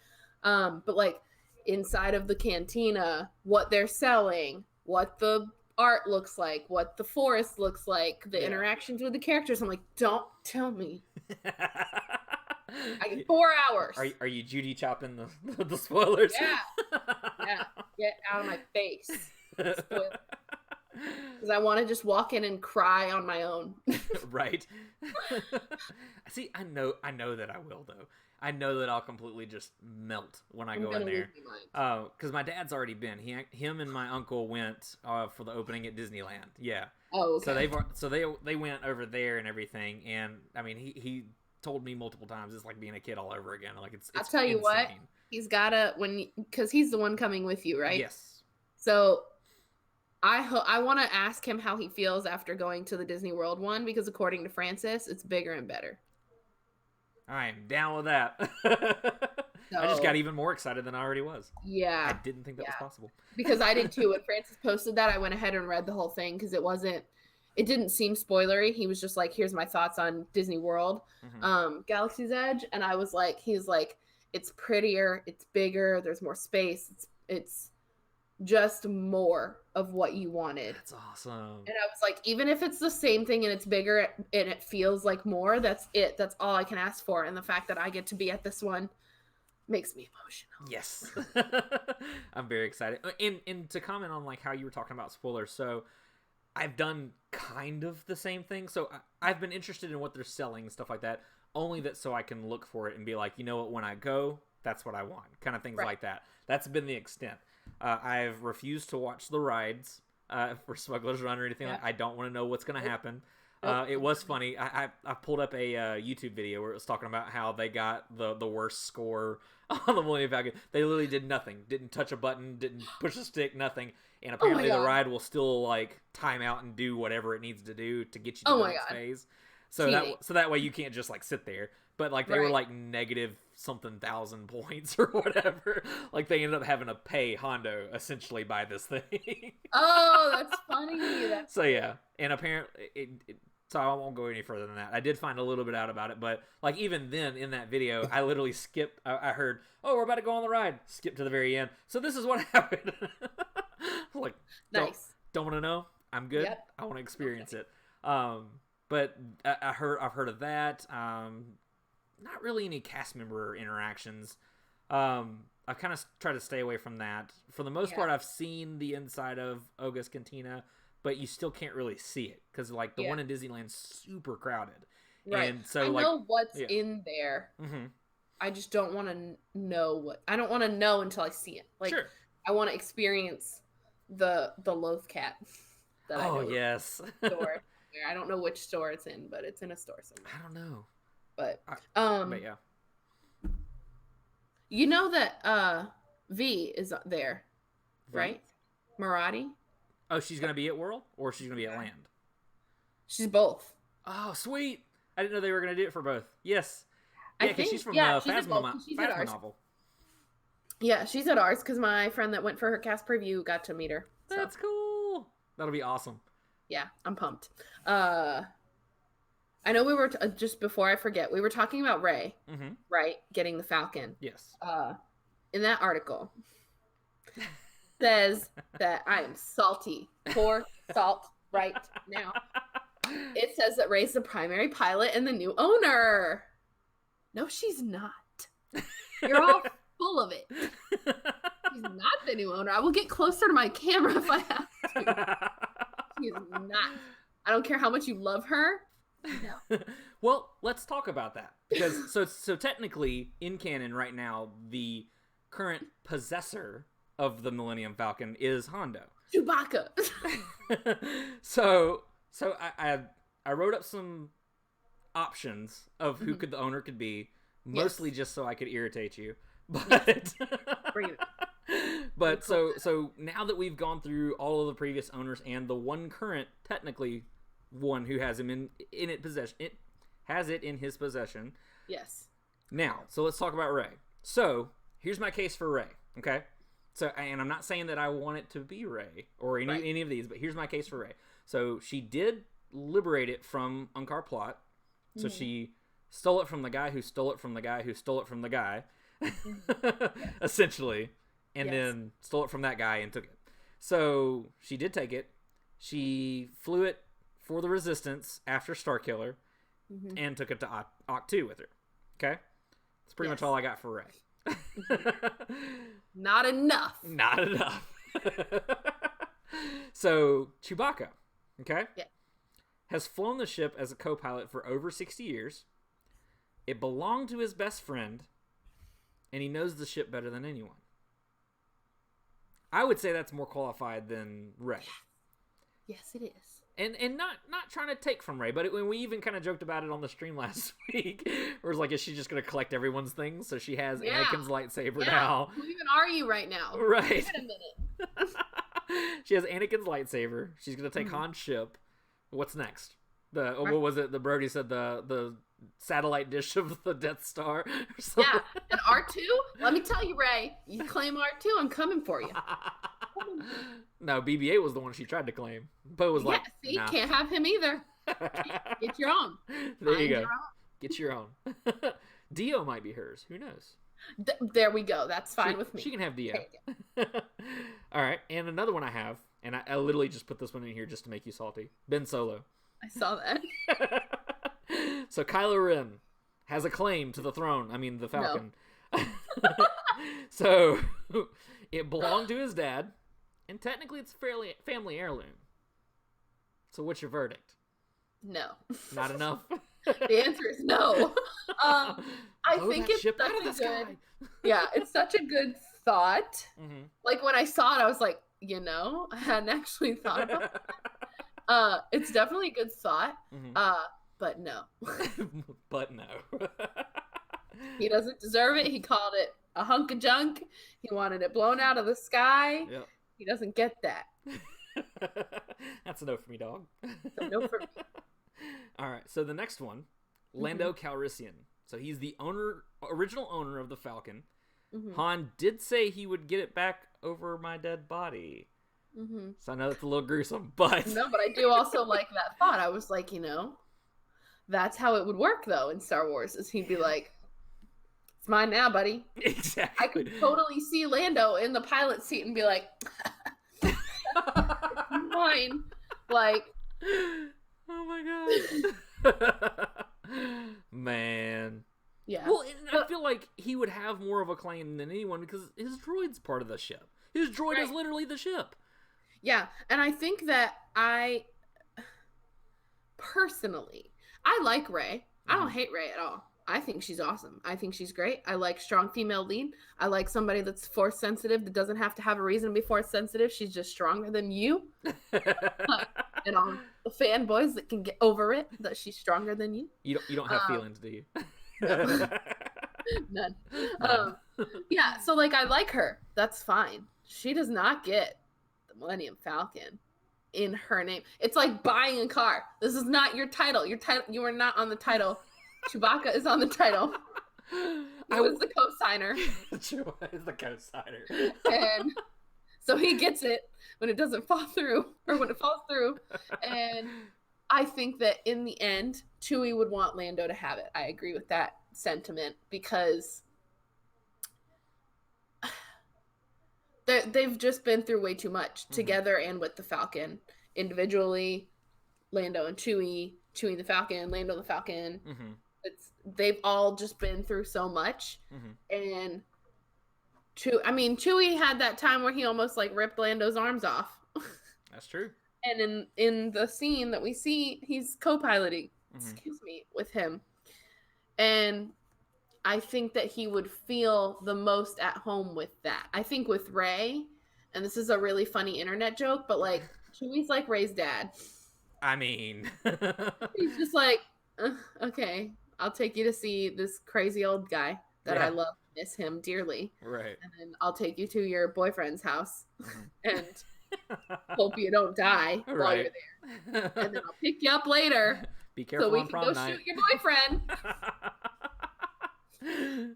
But like inside of the cantina, what they're selling, what the art looks like, what the forest looks like, the interactions with the characters, I'm like, don't tell me. I get 4 hours. Are you Judy chopping the spoilers? Yeah. Get out of my face. Spoiler. Because I want to just walk in and cry on my own. Right. See, I know that I will, though. I know that I'll completely just melt when I go in there. Because my dad's already been. Him and my uncle went for the opening at Disneyland. Yeah. Oh, okay. So they went over there and everything, and I mean he told me multiple times it's like being a kid all over again. Like it's I'll tell you what, he's gotta because he's the one coming with you, right? Yes. So I want to ask him how he feels after going to the Disney World one, because according to Francis, it's bigger and better. I am down with that. I just got even more excited than I already was. Yeah. I didn't think that was possible. Because I did too. When Francis posted that, I went ahead and read the whole thing, because it didn't seem spoilery. He was just like, here's my thoughts on Disney World, Galaxy's Edge. And I was like, he's like, it's prettier, it's bigger, there's more space. It's just more of what you wanted. That's awesome. And I was like, even if it's the same thing and it's bigger and it feels like more, that's it. That's all I can ask for. And the fact that I get to be at this one, makes me emotional. Yes. I'm very excited. And to comment on like how you were talking about spoilers, so I've done kind of the same thing. So I've been interested in what they're selling and stuff like that, only that so I can look for it and be like, you know what, when I go, that's what I want. Kind of things like that. That's been the extent. I've refused to watch the rides for Smuggler's Run or anything. Like I don't want to know what's going to happen. It was funny. I pulled up a YouTube video where it was talking about how they got the worst score on the Millennium Falcon. They literally did nothing. Didn't touch a button. Didn't push a stick. Nothing. And apparently the ride will still like time out and do whatever it needs to do to get you to the next phase. So that way you can't just like sit there. But like they were like negative something thousand points or whatever. Like they ended up having to pay Hondo essentially by this thing. Oh, that's funny. So yeah, and apparently so I won't go any further than that. I did find a little bit out about it, but like even then in that video, I literally skipped. I heard, "Oh, we're about to go on the ride." Skip to the very end. So this is what happened. Like, nice. Don't want to know. I'm good. Yep. I want to experience it. But I've heard of that. Not really any cast member interactions. I kind of try to stay away from that. For the most part, I've seen the inside of Oga's Cantina, but you still can't really see it because like the one in Disneyland's super crowded. Right. And so I know what's in there. Mm-hmm. I just don't want to know what. I don't want to know until I see it. Like I want to experience the Loath Cat. That I know yes. store. I don't know which store it's in, but it's in a store somewhere. I don't know. But yeah. You know that V is there, right? Marathi. Oh, she's gonna be at World, or she's gonna be at Land. She's both. Oh, sweet! I didn't know they were gonna do it for both. Yes, yeah, because she's from the Phasma Phasma novel. Yeah, she's at ours because my friend that went for her cast preview got to meet her. So. That's cool. That'll be awesome. Yeah, I'm pumped. I know we were just before I forget, we were talking about Rey, right? Getting the Falcon. Yes. In that article, says that I am salty. Pour salt right now. It says that Rey's the primary pilot and the new owner. No, she's not. You're all full of it. She's not the new owner. I will get closer to my camera if I have to. She's not. I don't care how much you love her. No. Well, let's talk about that because so technically in canon right now, the current possessor of the Millennium Falcon is Hondo. Chewbacca. so I wrote up some options of who the owner could be, mostly just so I could irritate you. But Bring it. But so now that we've gone through all of the previous owners and the one current, technically one who has him in his possession. Yes. Now, so let's talk about Rey. So here's my case for Rey. Okay. So, and I'm not saying that I want it to be Rey or any of these, but here's my case for Rey. So she did liberate it from Unkar Plot. So she stole it from the guy who stole it from the guy who stole it from the guy, essentially, and then stole it from that guy and took it. So she did take it. She flew it for the Resistance after Starkiller and took it to Octu with her. Okay? That's pretty much all I got for Rey. Not enough. Not enough. So, Chewbacca, okay? Yeah. Has flown the ship as a co-pilot for over 60 years. It belonged to his best friend, and he knows the ship better than anyone. I would say that's more qualified than Rey. Yes, it is. And not trying to take from Rey, but when we even kind of joked about it on the stream last week, where it's like, is she just going to collect everyone's things? So she has Anakin's lightsaber now. Who even are you right now? Right. Wait a minute. She has Anakin's lightsaber. She's going to take Han's ship. What's next? What was it? The Brody said the satellite dish of the Death Star. Or something. Yeah, and R2. Let me tell you, Rey. You claim R2, I'm coming for you. No, BB-8 was the one she tried to claim. Poe was like, see, nah. Can't have him either. Get your own. There you go. Get your own. Dio might be hers. Who knows? There we go. That's fine with me. She can have Dio. All right, and another one I have, and I literally just put this one in here just to make you salty. Ben Solo. I saw that. So Kylo Ren has a claim to the throne. I mean, the Falcon. So it belonged to his dad, and technically it's fairly family heirloom. So what's your verdict? No. Not enough. The answer is no. I Blow think that it's ship such out of a the good. sky. Yeah, it's such a good thought. Mm-hmm. Like when I saw it, I was like, I hadn't actually thought about it. It's definitely a good thought. Mm-hmm. But no. But no. He doesn't deserve it. He called it a hunk of junk. He wanted it blown out of the sky. Yep. He doesn't get that. That's a no for me, dog. So no for me. All right. So the next one, Lando Calrissian. So he's the original owner of the Falcon. Mm-hmm. Han did say he would get it back over my dead body. Mm-hmm. So I know it's a little gruesome, but No, but I do also like that thought. I was like, that's how it would work though in Star Wars. Is he'd be like, "It's mine now, buddy." exactly. I could totally see Lando in the pilot seat and be like, "It's mine." Like, oh my god, man. yeah. Well, and I feel like he would have more of a claim than anyone because his droid's part of the ship. His droid is literally the ship. Yeah, and I think that personally, I like Rey. I don't hate Rey at all. I think she's awesome. I think she's great. I like strong female lead. I like somebody that's force sensitive that doesn't have to have a reason to be force sensitive. She's just stronger than you. And all the fanboys that can get over it that she's stronger than you. You don't have feelings, do you? None. Yeah, so like I like her. That's fine. She does not get the Millennium Falcon in her name. It's like buying a car. This is not your title. You are not on the title. Chewbacca is on the title. I was the co-signer. Chewbacca is the co-signer. And so he gets it when it doesn't fall through, or when it falls through. And I think that in the end, Chewie would want Lando to have it. I agree with that sentiment because they've just been through way too much together and with the Falcon. Individually, Lando and Chewie the Falcon, Lando the Falcon. Mm-hmm. They've all just been through so much. Mm-hmm. And Chewie had that time where he almost like ripped Lando's arms off. That's true. And in the scene that we see, he's co-piloting, with him. And I think that he would feel the most at home with that. I think with Rey, and this is a really funny internet joke, but like Chewie's like Rey's dad. I mean, he's just like, okay, I'll take you to see this crazy old guy that I love, miss him dearly. Right. And then I'll take you to your boyfriend's house and hope you don't die while you're there. And then I'll pick you up later. Be careful so we on can prom go night. shoot your boyfriend.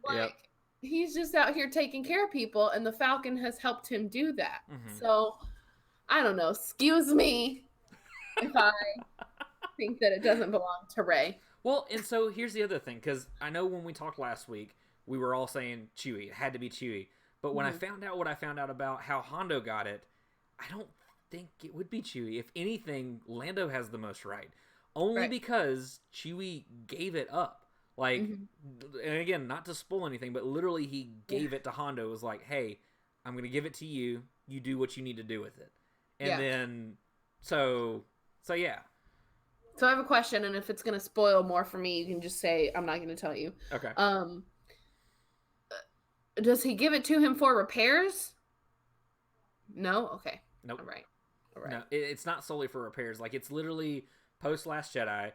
Like, he's just out here taking care of people, and the Falcon has helped him do that. So, I don't know. Excuse me if I think that it doesn't belong to Rey. Well, and so here's the other thing, because I know when we talked last week, we were all saying Chewie. It had to be Chewie. But when I found out what I found out about how Hondo got it, I don't think it would be Chewie. If anything, Lando has the most right. Only because Chewie gave it up. Like, and again, not to spoil anything, but literally he gave it to Hondo. It was like, hey, I'm going to give it to you. You do what you need to do with it. And then, so yeah. So I have a question, and if it's going to spoil more for me, you can just say, I'm not going to tell you. Okay. Does he give it to him for repairs? No? Okay. Nope. All right. No, it's not solely for repairs. Like, it's literally post Last Jedi.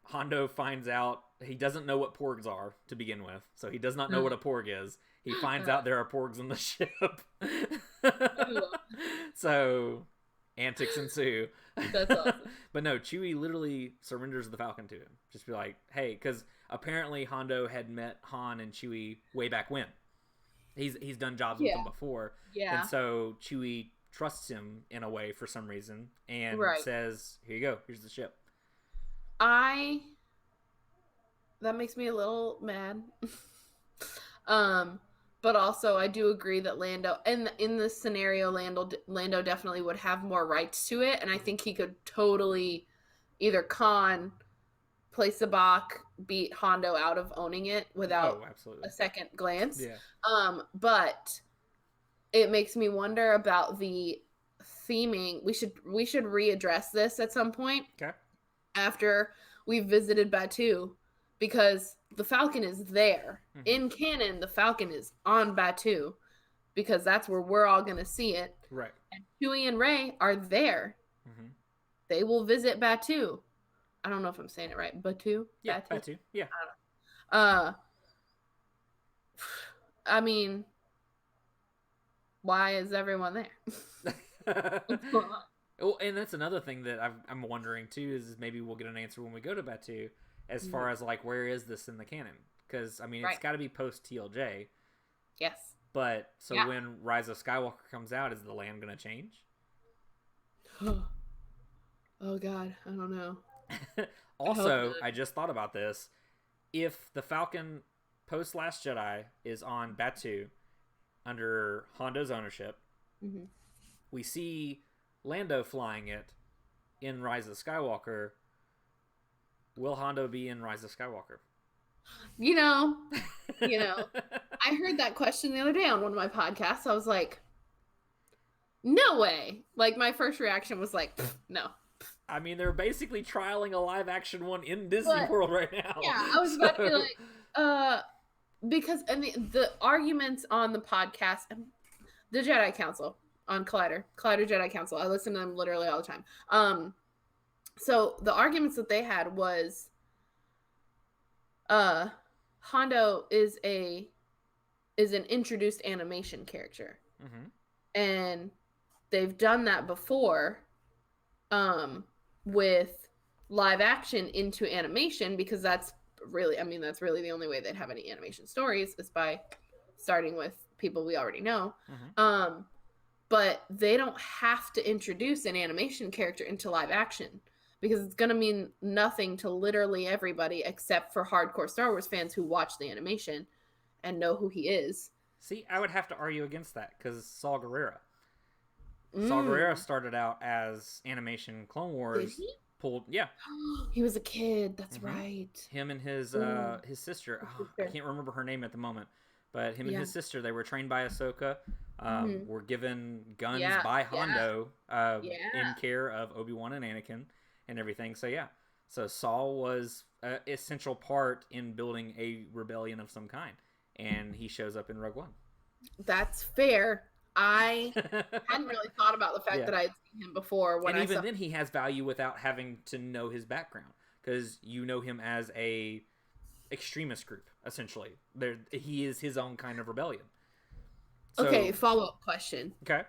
Hondo finds out he doesn't know what porgs are to begin with, so he does not know what a porg is. He finds out there are porgs in the ship. So antics ensue. That's awesome. But no, Chewie literally surrenders the Falcon to him. Just be like, hey, because apparently Hondo had met Han and Chewie way back when. He's done jobs with them before. Yeah. And so Chewie trusts him in a way for some reason and says, here you go, here's the ship. That makes me a little mad. But also I do agree that Lando, and in this scenario, Lando definitely would have more rights to it, and I think he could totally either con Sabak beat Hondo out of owning it without absolutely. a second glance. Yeah. But it makes me wonder about the theming. We should readdress this at some point. Okay. After we've visited Batu, because the Falcon is there. Mhm. In canon, the Falcon is on Batu, because that's where we're all going to see it. Right. And Chewie and Rey are there. Mm-hmm. They will visit Batu. I don't know if I'm saying it right. Batu? Yeah, Batu. Yeah. I mean, why is everyone there? What's going on? Oh, and that's another thing that I'm wondering too, is maybe we'll get an answer when we go to Batu, as far as like, where is this in the canon? Because I mean, it's got to be post TLJ. Yes. But so when Rise of Skywalker comes out, is the land going to change? Oh God, I don't know. Also, I just thought about this. If the Falcon post Last Jedi is on Batu under Hondo's ownership, we see Lando flying it in Rise of Skywalker. Will Hondo be in Rise of Skywalker? You know, I heard that question the other day on one of my podcasts. I was like, no way. Like, my first reaction was like, no. I mean, they're basically trialing a live action one in Disney World right now. Yeah, I was about to be like, because the arguments on the podcast, the Jedi Council on Collider Jedi Council, I listen to them literally all the time. So the arguments that they had was, Hondo is an introduced animation character, and they've done that before, with live action into animation, because that's really the only way they'd have any animation stories, is by starting with people we already know. But they don't have to introduce an animation character into live action, because it's going to mean nothing to literally everybody except for hardcore Star Wars fans who watch the animation and know who he is. See, I would have to argue against that, because Saw Gerrera. Saw Gerrera started out as animation Clone Wars. Did he? He was a kid. That's right. Him and his sister. I can't remember her name at the moment, but him and his sister, they were trained by Ahsoka. Were given guns by Hondo in care of Obi-Wan and Anakin and everything. So Saw was an essential part in building a rebellion of some kind, and he shows up in Rogue One. That's fair. I hadn't really thought about the fact that I had seen him before. Then he has value without having to know his background, because you know him as a extremist group, essentially. He is his own kind of rebellion. So, okay, follow-up question. Okay.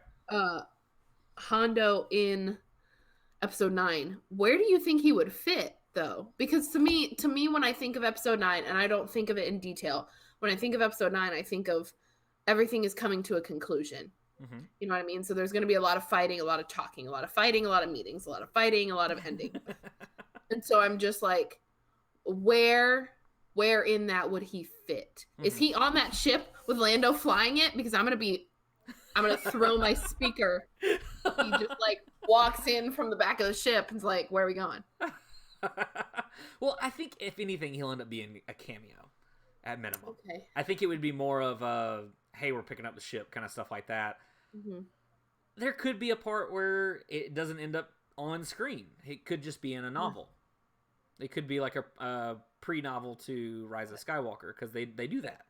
Hondo in Episode 9, where do you think he would fit, though? Because to me, when I think of Episode 9, and I don't think of it in detail, when I think of Episode 9, I think of everything is coming to a conclusion. You know what I mean? So there's going to be a lot of fighting, a lot of talking, a lot of fighting, a lot of meetings, a lot of fighting, a lot of ending. And so I'm just like, where in that would he fit? Is he on that ship with Lando flying it? Because I'm gonna throw my speaker. He just like walks in from the back of the ship and's like, where are we going? Well, I think if anything, he'll end up being a cameo at minimum. Okay. I think it would be more of a, hey, we're picking up the ship kind of stuff like that. There could be a part where it doesn't end up on screen. It could just be in a novel. It could be like a pre-novel to Rise of Skywalker, because they do that.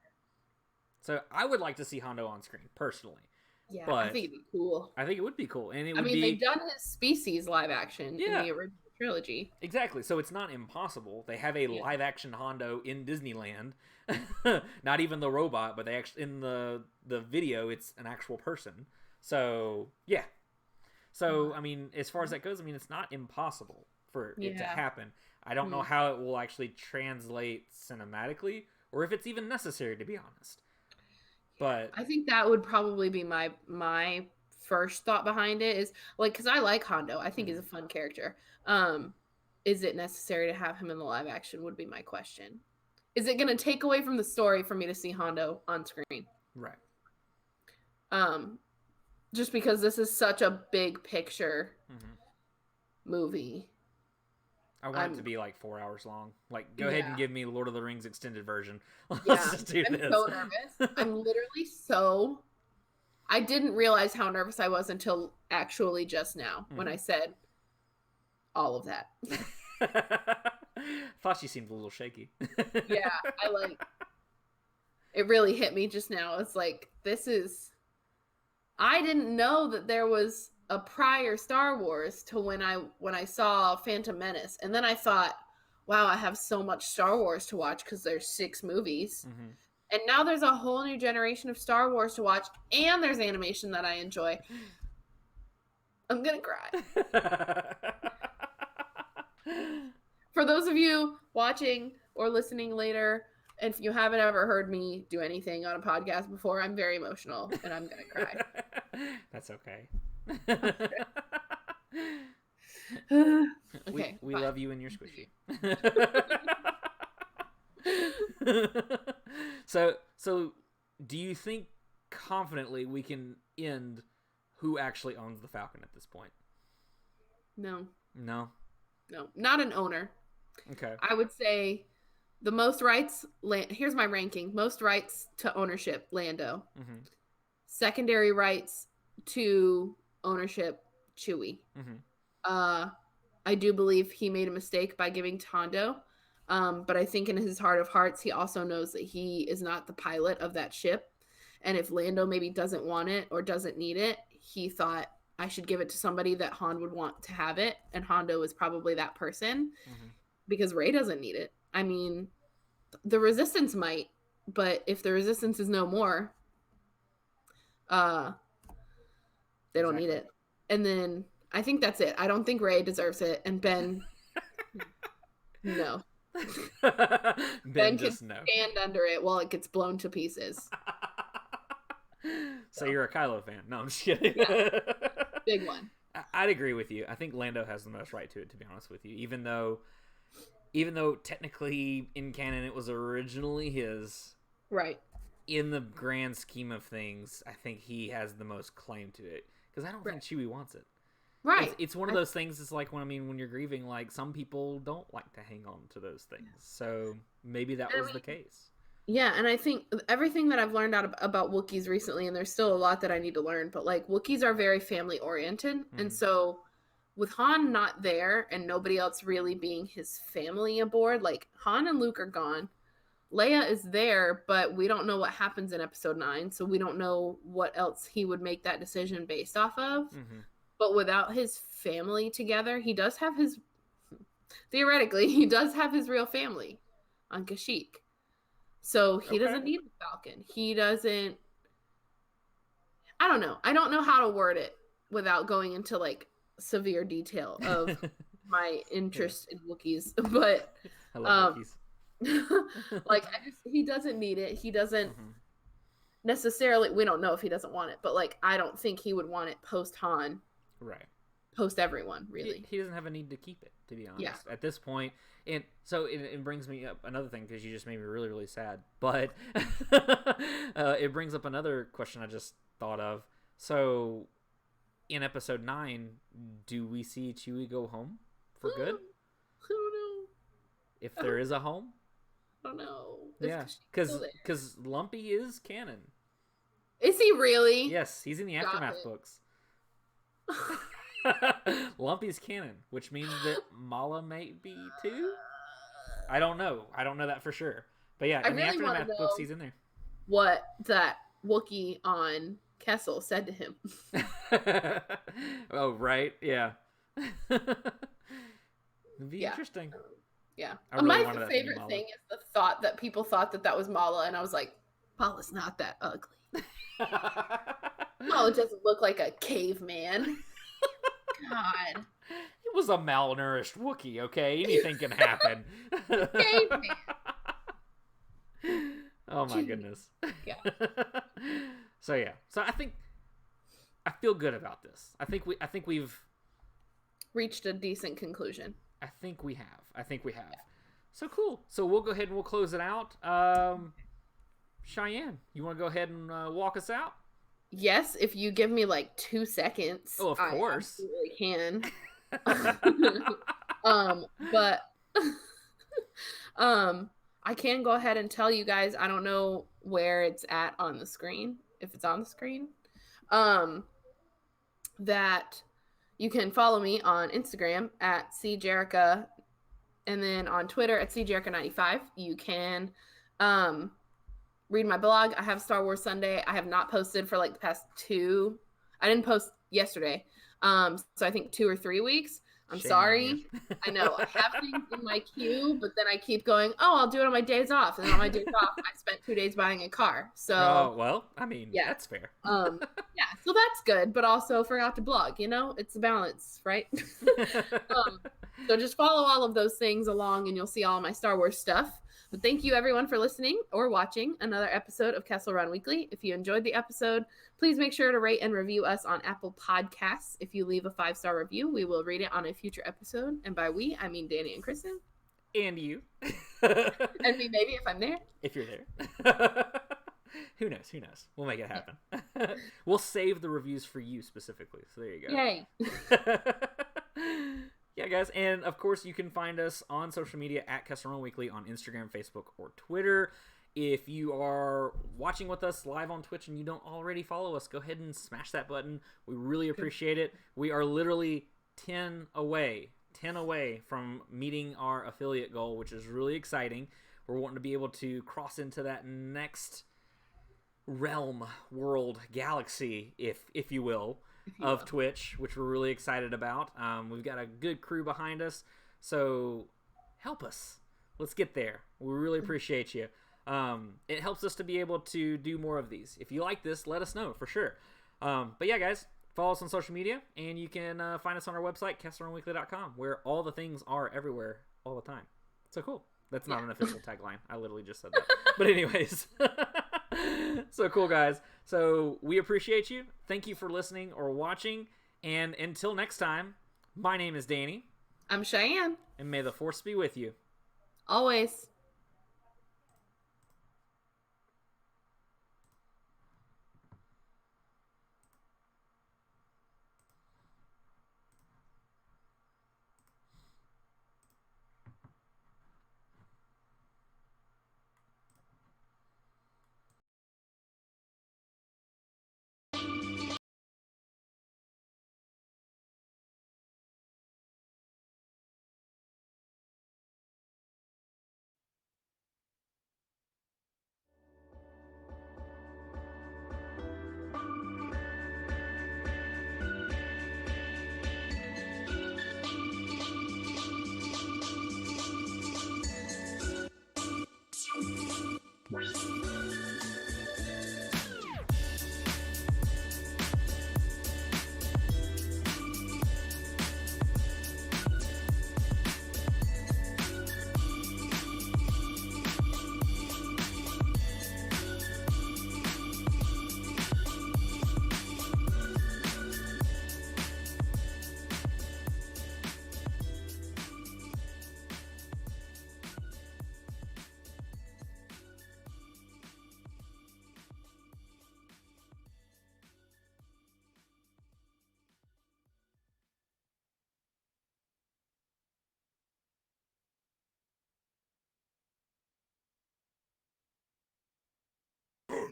So I would like to see Hondo on screen, personally. Yeah, but I think it'd be cool. I think it would be cool. And they've done his Species live action in the original trilogy. Exactly. So it's not impossible. They have a live action Hondo in Disneyland. Not even the robot, but they actually, in the video, it's an actual person. So, yeah. So, I mean, as far as that goes, I mean, it's not impossible for it to happen. I don't know how it will actually translate cinematically, or if it's even necessary, to be honest. But I think that would probably be my first thought behind it, is like, because I like Hondo. I think he's a fun character. Is it necessary to have him in the live action would be my question. Is it going to take away from the story for me to see Hondo on screen? Right. Just because this is such a big picture movie. I want it to be like 4 hours long. Like, go ahead and Yeah. give me Lord of the Rings extended version. Let's Yeah, just do I'm this. so nervous. I'm literally so. I didn't realize how nervous I was until actually just now when I said all of that. Thought you seemed a little shaky. Yeah, it really hit me just now. It's like, this is. I didn't know that there was a prior Star Wars to when I saw Phantom Menace, and then I thought, wow, I have so much Star Wars to watch because there's 6 movies. Mm-hmm. And now there's a whole new generation of Star Wars to watch, and there's animation that I enjoy. I'm gonna cry. For those of you watching or listening later, and if you haven't ever heard me do anything on a podcast before, I'm very emotional, and I'm gonna cry. That's okay. Okay, we fine. love you and you're squishy. So do you think confidently we can end who actually owns the Falcon at this point? No, not an owner. Okay. I would say the most rights. Here's my ranking: most rights to ownership, Lando. Mm-hmm. Secondary rights to ownership, Chewie. Mm-hmm. I do believe he made a mistake by giving to Hondo. But I think in his heart of hearts, he also knows that he is not the pilot of that ship. And if Lando maybe doesn't want it or doesn't need it, he thought, I should give it to somebody that Han would want to have it. And Hondo is probably that person because Rey doesn't need it. I mean, the Resistance might, but if the Resistance is no more, they don't need it. And then I think that's it. I don't think Rey deserves it. And Ben, no. Ben can just no. stand under it while it gets blown to pieces. So you're a Kylo fan? No, I'm just kidding. Yeah. Big one. I'd agree with you. I think Lando has the most right to it, to be honest with you. Even though technically in canon it was originally his, Right. in the grand scheme of things, I think he has the most claim to it. Because I don't think Chewie wants it. Right. It's one of those things. It's like when you're grieving, like some people don't like to hang on to those things. So maybe that was the case. Yeah, and I think everything that I've learned about Wookiees recently, and there's still a lot that I need to learn, but like Wookiees are very family oriented, and so with Han not there and nobody else really being his family aboard, like Han and Luke are gone. Leia is there, but we don't know what happens in Episode 9, so we don't know what else he would make that decision based off of. Mm-hmm. But without his family together, he does have his, theoretically, he does have his real family on Kashyyyk. So he doesn't need the Falcon. He doesn't, I don't know. I don't know how to word it without going into like severe detail of my interest in Wookiees. But I love Wookiees. like he doesn't need it. He doesn't necessarily, we don't know if he doesn't want it, but like I don't think he would want it post Han. Right. Post everyone, really. He doesn't have a need to keep it, to be honest. Yeah. At this point, and so it brings me up another thing because you just made me really, really sad. But it brings up another question I just thought of. So, in Episode 9, do we see Chewie go home for good? I don't know. If there is a home? I don't know. Yeah, because Lumpy is canon. Is he really? Yes, he's in the Got Aftermath it. books. Lumpy's canon, which means that Mala may be too. I don't know that for sure. But yeah, I in the really wanna Aftermath know books, he's in there. What that Wookiee on Kessel said to him. Oh, right, yeah. It'd be Yeah. interesting. Yeah. I really My wanted that to be favorite Mala. thing is the thought that people thought that was Mala, and I was like, Mala's not that ugly. Mala doesn't look like a caveman. God. He was a malnourished Wookiee, okay? Anything can happen. Caveman. Oh my goodness. Yeah. So yeah. So I feel good about this. I think we've Reached a decent conclusion. I think we have. So cool. So we'll go ahead and we'll close it out. Cheyenne, you want to go ahead and walk us out? Yes, if you give me like 2 seconds. Oh, of course. I absolutely can. But I can go ahead and tell you guys, I don't know where it's at on the screen, if it's on the screen, that you can follow me on Instagram at cjerica, and then on Twitter at cjerica95. You can read my blog. I have Star Wars Sunday. I have not posted for like the past I didn't post yesterday. So I think 2 or 3 weeks. I'm Shame on sorry. you. I know I have things in my queue, but then I keep going, oh, I'll do it on my days off. And then on my days off, I spent 2 days buying a car. So, Oh, well, I mean, yeah. that's fair. yeah, so that's good, but also forgot to blog, it's a balance, right? So just follow all of those things along and you'll see all my Star Wars stuff. But thank you everyone for listening or watching another episode of Kessel Run Weekly. If you enjoyed the episode, please make sure to rate and review us on Apple Podcasts. If you leave a 5-star review, we will read it on a future episode. And by we, I mean Danny and Kristen. And you. And me, maybe, if I'm there. If you're there. Who knows? We'll make it happen. We'll save the reviews for you specifically. So there you go. Yay. Yeah, guys. And, of course, you can find us on social media at Kessel Run Weekly on Instagram, Facebook, or Twitter. If you are watching with us live on Twitch and you don't already follow us, go ahead and smash that button. We really appreciate it. We are literally 10 away from meeting our affiliate goal, which is really exciting. We're wanting to be able to cross into that next realm, world, galaxy, if you will, of Twitch, which we're really excited about. We've got a good crew behind us, so help us. Let's get there. We really appreciate you. It helps us to be able to do more of these. If you like this, let us know for sure. But yeah, guys, follow us on social media, and you can find us on our website, KesselRunWeekly.com, where all the things are everywhere all the time. So cool. That's not an official tagline. I literally just said that. But anyways, so cool, guys. So we appreciate you. Thank you for listening or watching. And until next time, my name is Danny. I'm Cheyenne. And may the Force be with you. Always.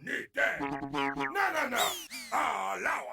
Need that? No. Ah, allow